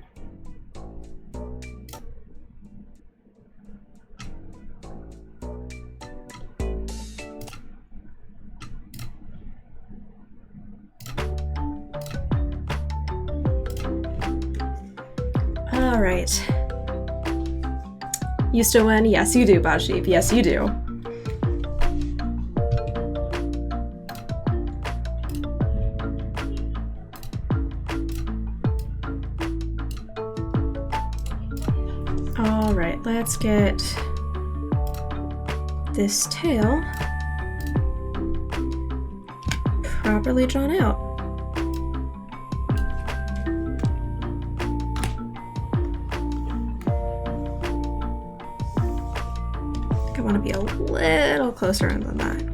Alright. You still win? Yes, you do, Bajjeep. Yes, you do. Alright, let's get this tail properly drawn out. I want to be a little closer in than that.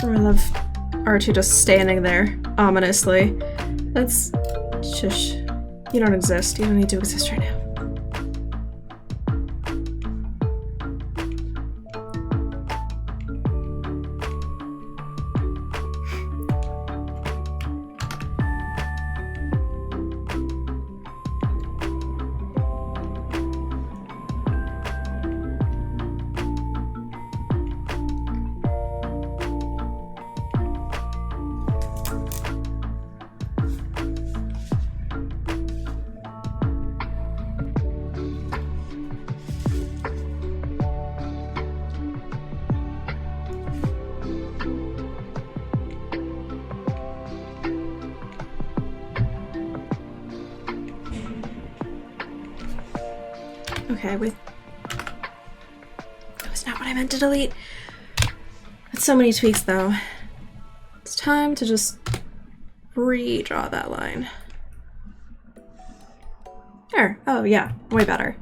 I love R2 just standing there, ominously. That's... shush. You don't exist. You don't need to exist right now. Okay, wait. That was not what I meant to delete. That's so many tweaks, though. It's time to just redraw that line. There. Oh, yeah. Way better.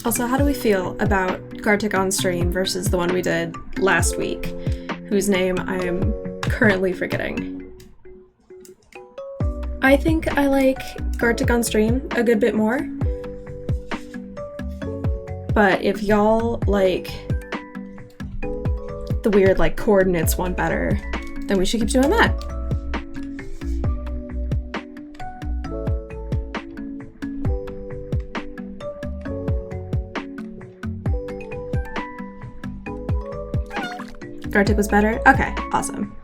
Also, how do we feel about Gartic on stream versus the one we did last week, whose name I am currently forgetting? I think I like Gartic on stream a good bit more. But if y'all like the weird like coordinates one better, then we should keep doing that. Gartic was better? Okay, awesome.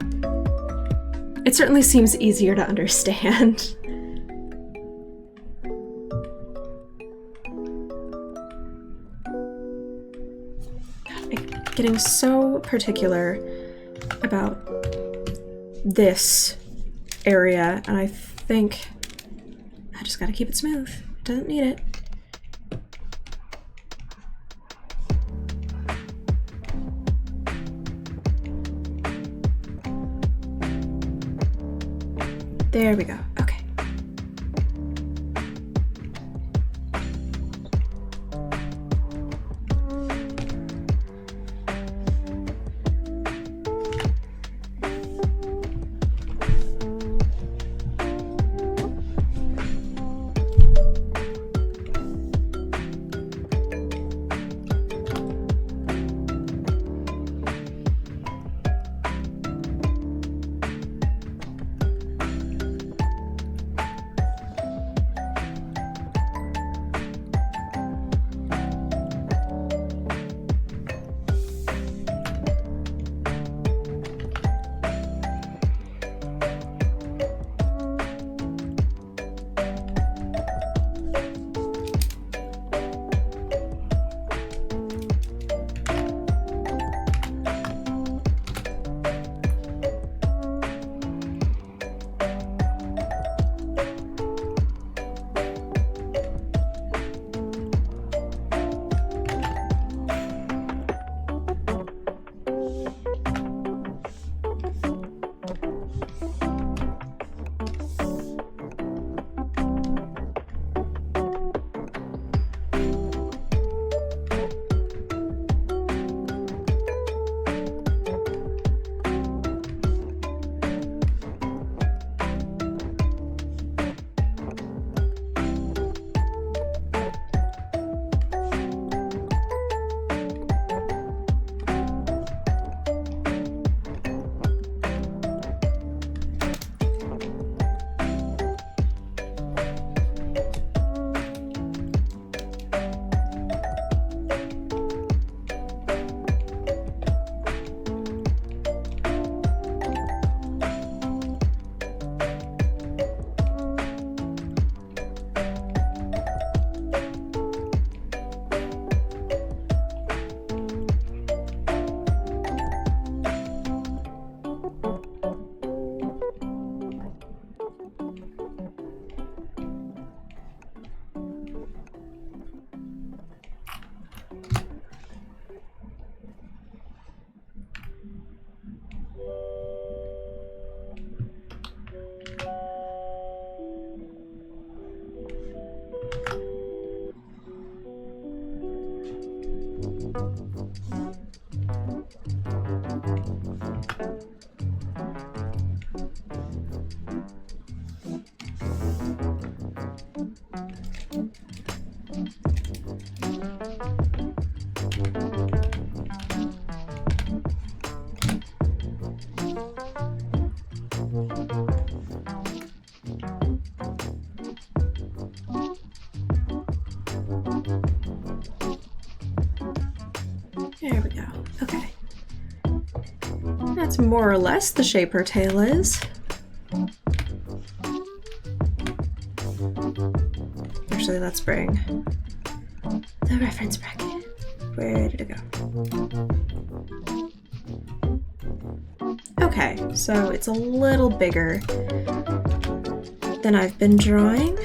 It certainly seems easier to understand. I'm getting so particular about this area, and I think I just gotta keep it smooth. It doesn't need it. There we go. Okay. There we go. Okay. That's more or less the shape her tail is. Actually, let's bring the reference bracket. Where did it go? Okay, so it's a little bigger than I've been drawing.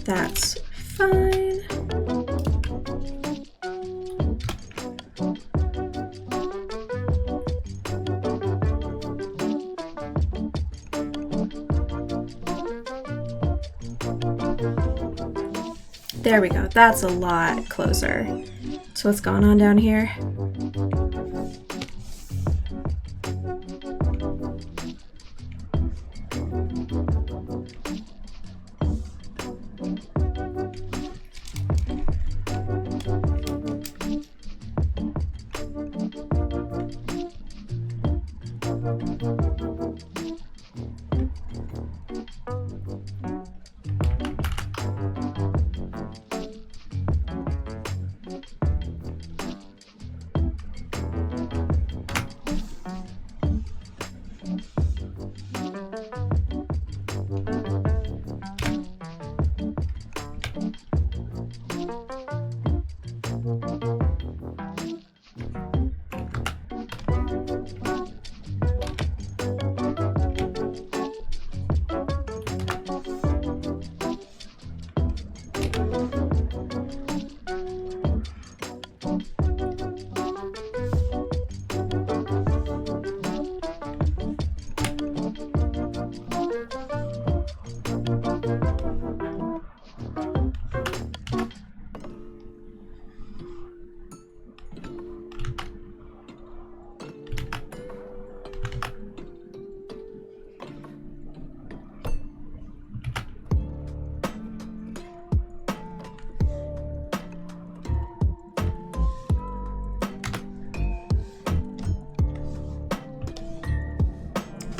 That's fine. There we go. That's a lot closer. So what's going on down here?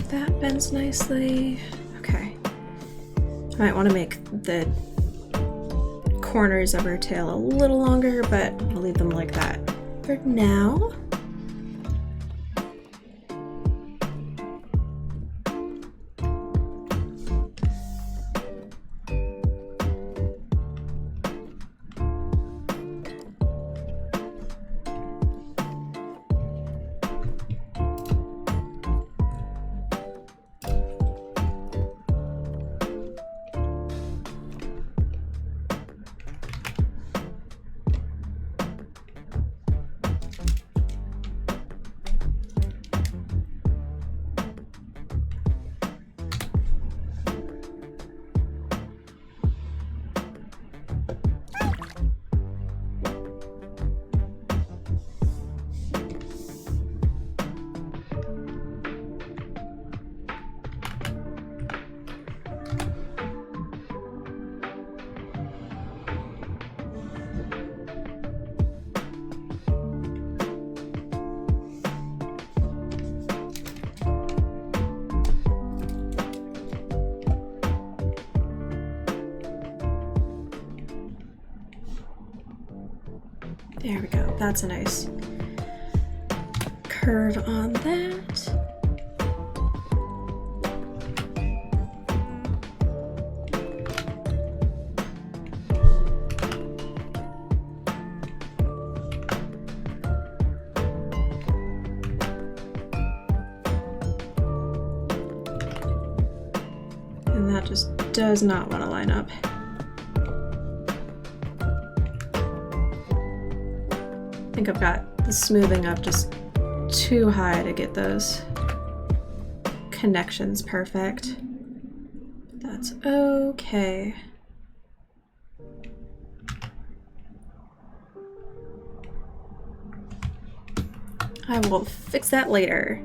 That bends nicely. Okay. I might want to make the corners of her tail a little longer, but I'll leave them like that for now. There we go. That's a nice curve on that. And that just does not want to line up. I think I've got the smoothing up just too high to get those connections perfect. That's okay. I will fix that later.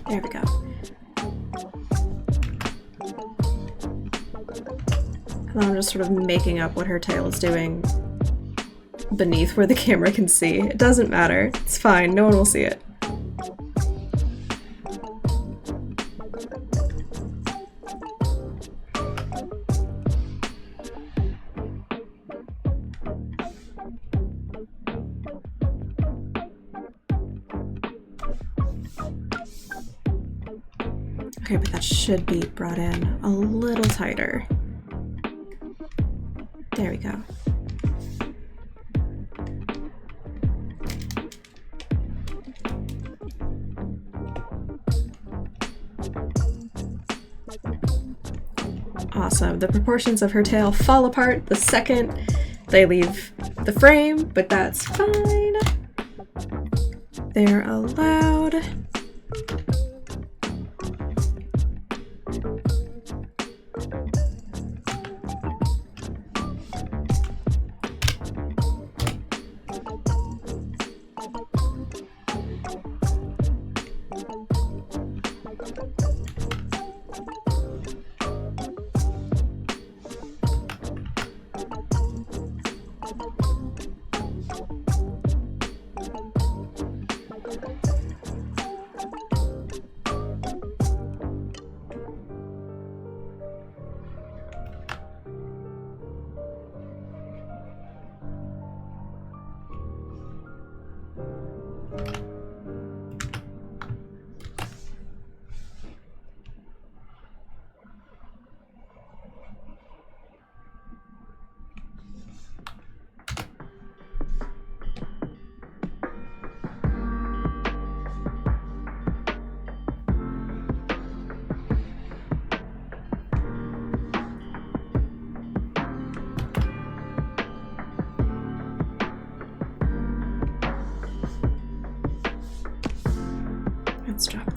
There we go. And then I'm just sort of making up what her tail is doing beneath where the camera can see. It doesn't matter. It's fine. No one will see it. Okay, but that should be brought in a little tighter. There we go. Awesome. The proportions of her tail fall apart the second they leave the frame, but that's fine. They're allowed.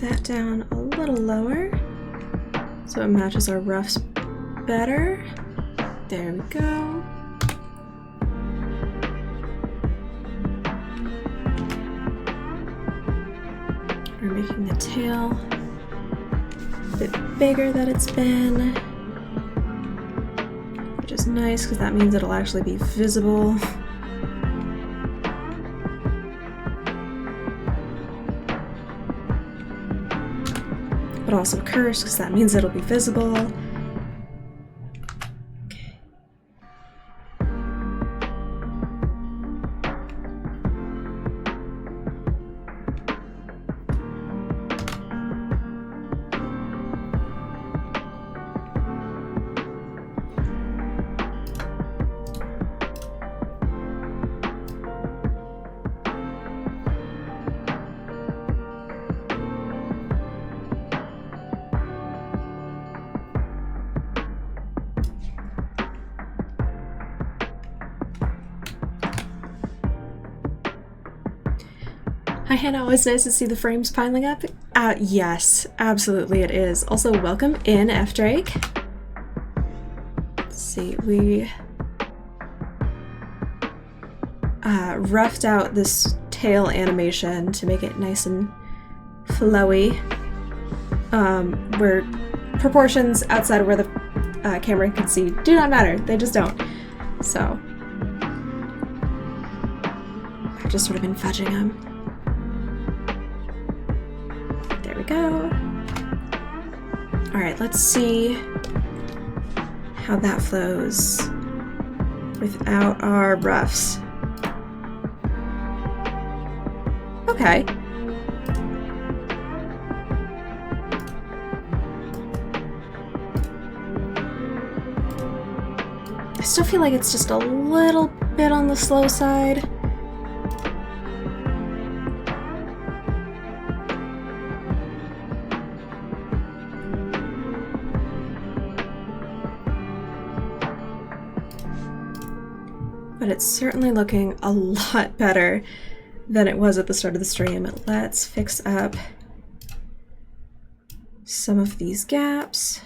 that down a little lower so it matches our roughs better. There we go. We're making the tail a bit bigger than it's been, which is nice because that means it'll actually be visible. But also cursed because that means it'll be visible. Okay. Hi Hannah, always nice to see the frames piling up. Yes, absolutely it is. Also, welcome in, F Drake. Let's see, we roughed out this tail animation to make it nice and flowy. Where proportions outside of where the camera can see do not matter, they just don't. So, I've just sort of been fudging them. Go. All right, let's see how that flows without our roughs. Okay. I still feel like it's just a little bit on the slow side. But it's certainly looking a lot better than it was at the start of the stream. Let's fix up some of these gaps.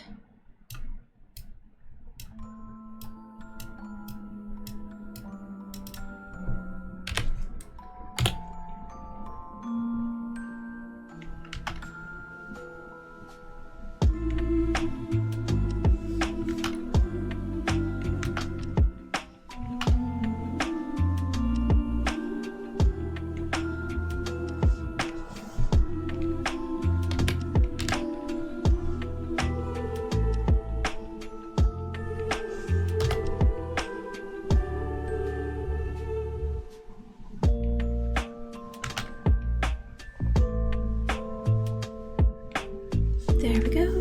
There we go.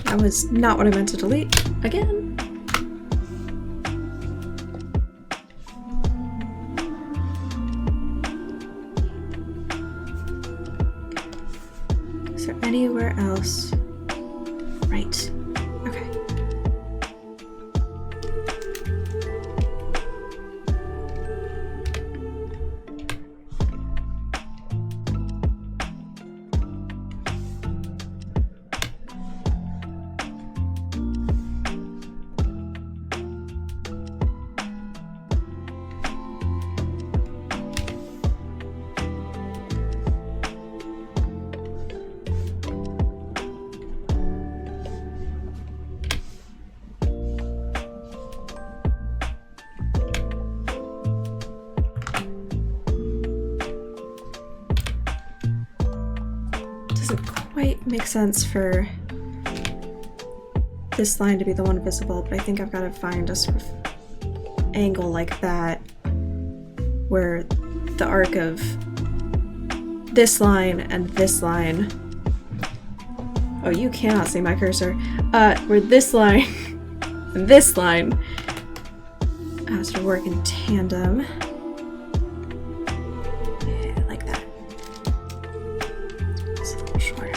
That was not what I meant to delete again. Is there anywhere else? Right. Okay. Doesn't quite make sense for this line to be the one visible, but I think I've got to find a sort of angle like that where the arc of this line and this line, oh, you cannot see my cursor, where this line and this line has to work in tandem. Yeah, like that. It's a little shorter.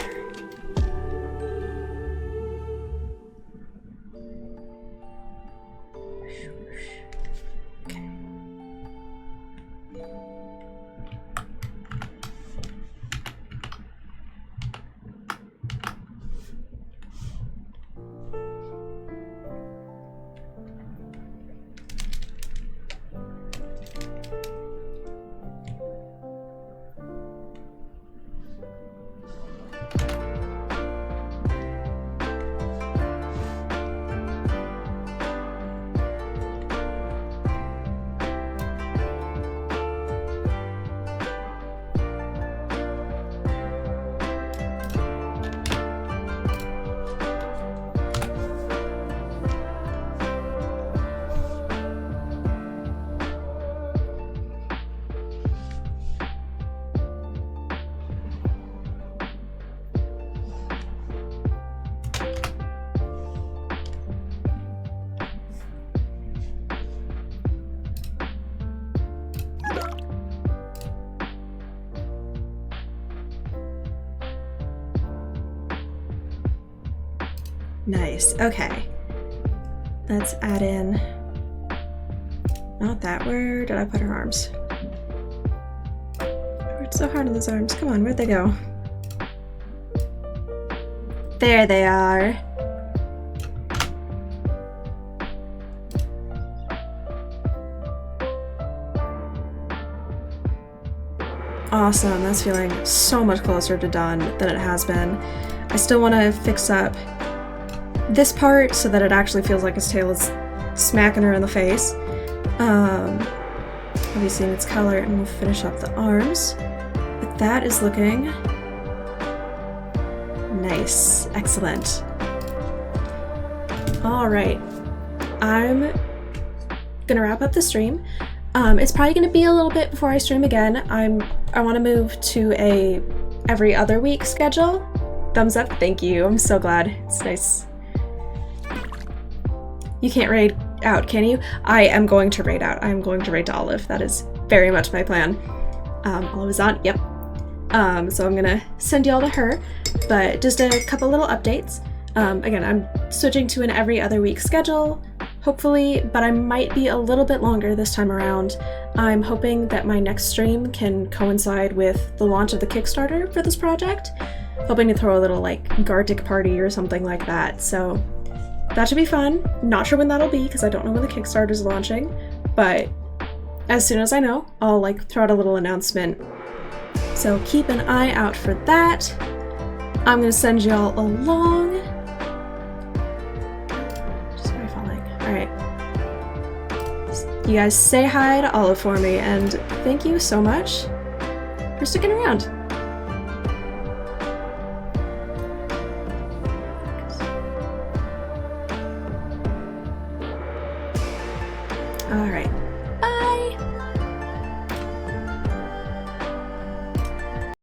Nice. Okay. Let's add in... Not that. Where did I put her arms? I worked so hard on those arms. Come on, where'd they go? There they are. Awesome. That's feeling so much closer to done than it has been. I still want to fix up this part so that it actually feels like his tail is smacking her in the face. Obviously in its color, and we'll finish up the arms. But that is looking nice. Excellent. Alright. I'm gonna wrap up the stream. It's probably gonna be a little bit before I stream again. I want to move to a every other week schedule. Thumbs up, thank you. I'm so glad. It's nice. You can't raid out, can you? I am going to raid out. I am going to raid to Olive. That is very much my plan. Olive is on, yep. So I'm gonna send y'all to her, but just a couple little updates. Again, I'm switching to an every other week schedule, hopefully, but I might be a little bit longer this time around. I'm hoping that my next stream can coincide with the launch of the Kickstarter for this project. Hoping to throw a little like Gartic party or something like that, so that should be fun. Not sure when that'll be because I don't know when the Kickstarter is launching, but as soon as I know, I'll like throw out a little announcement. So keep an eye out for that. I'm gonna send y'all along. Just very falling. Alright. You guys say hi to Olive for me, and thank you so much for sticking around. Alright.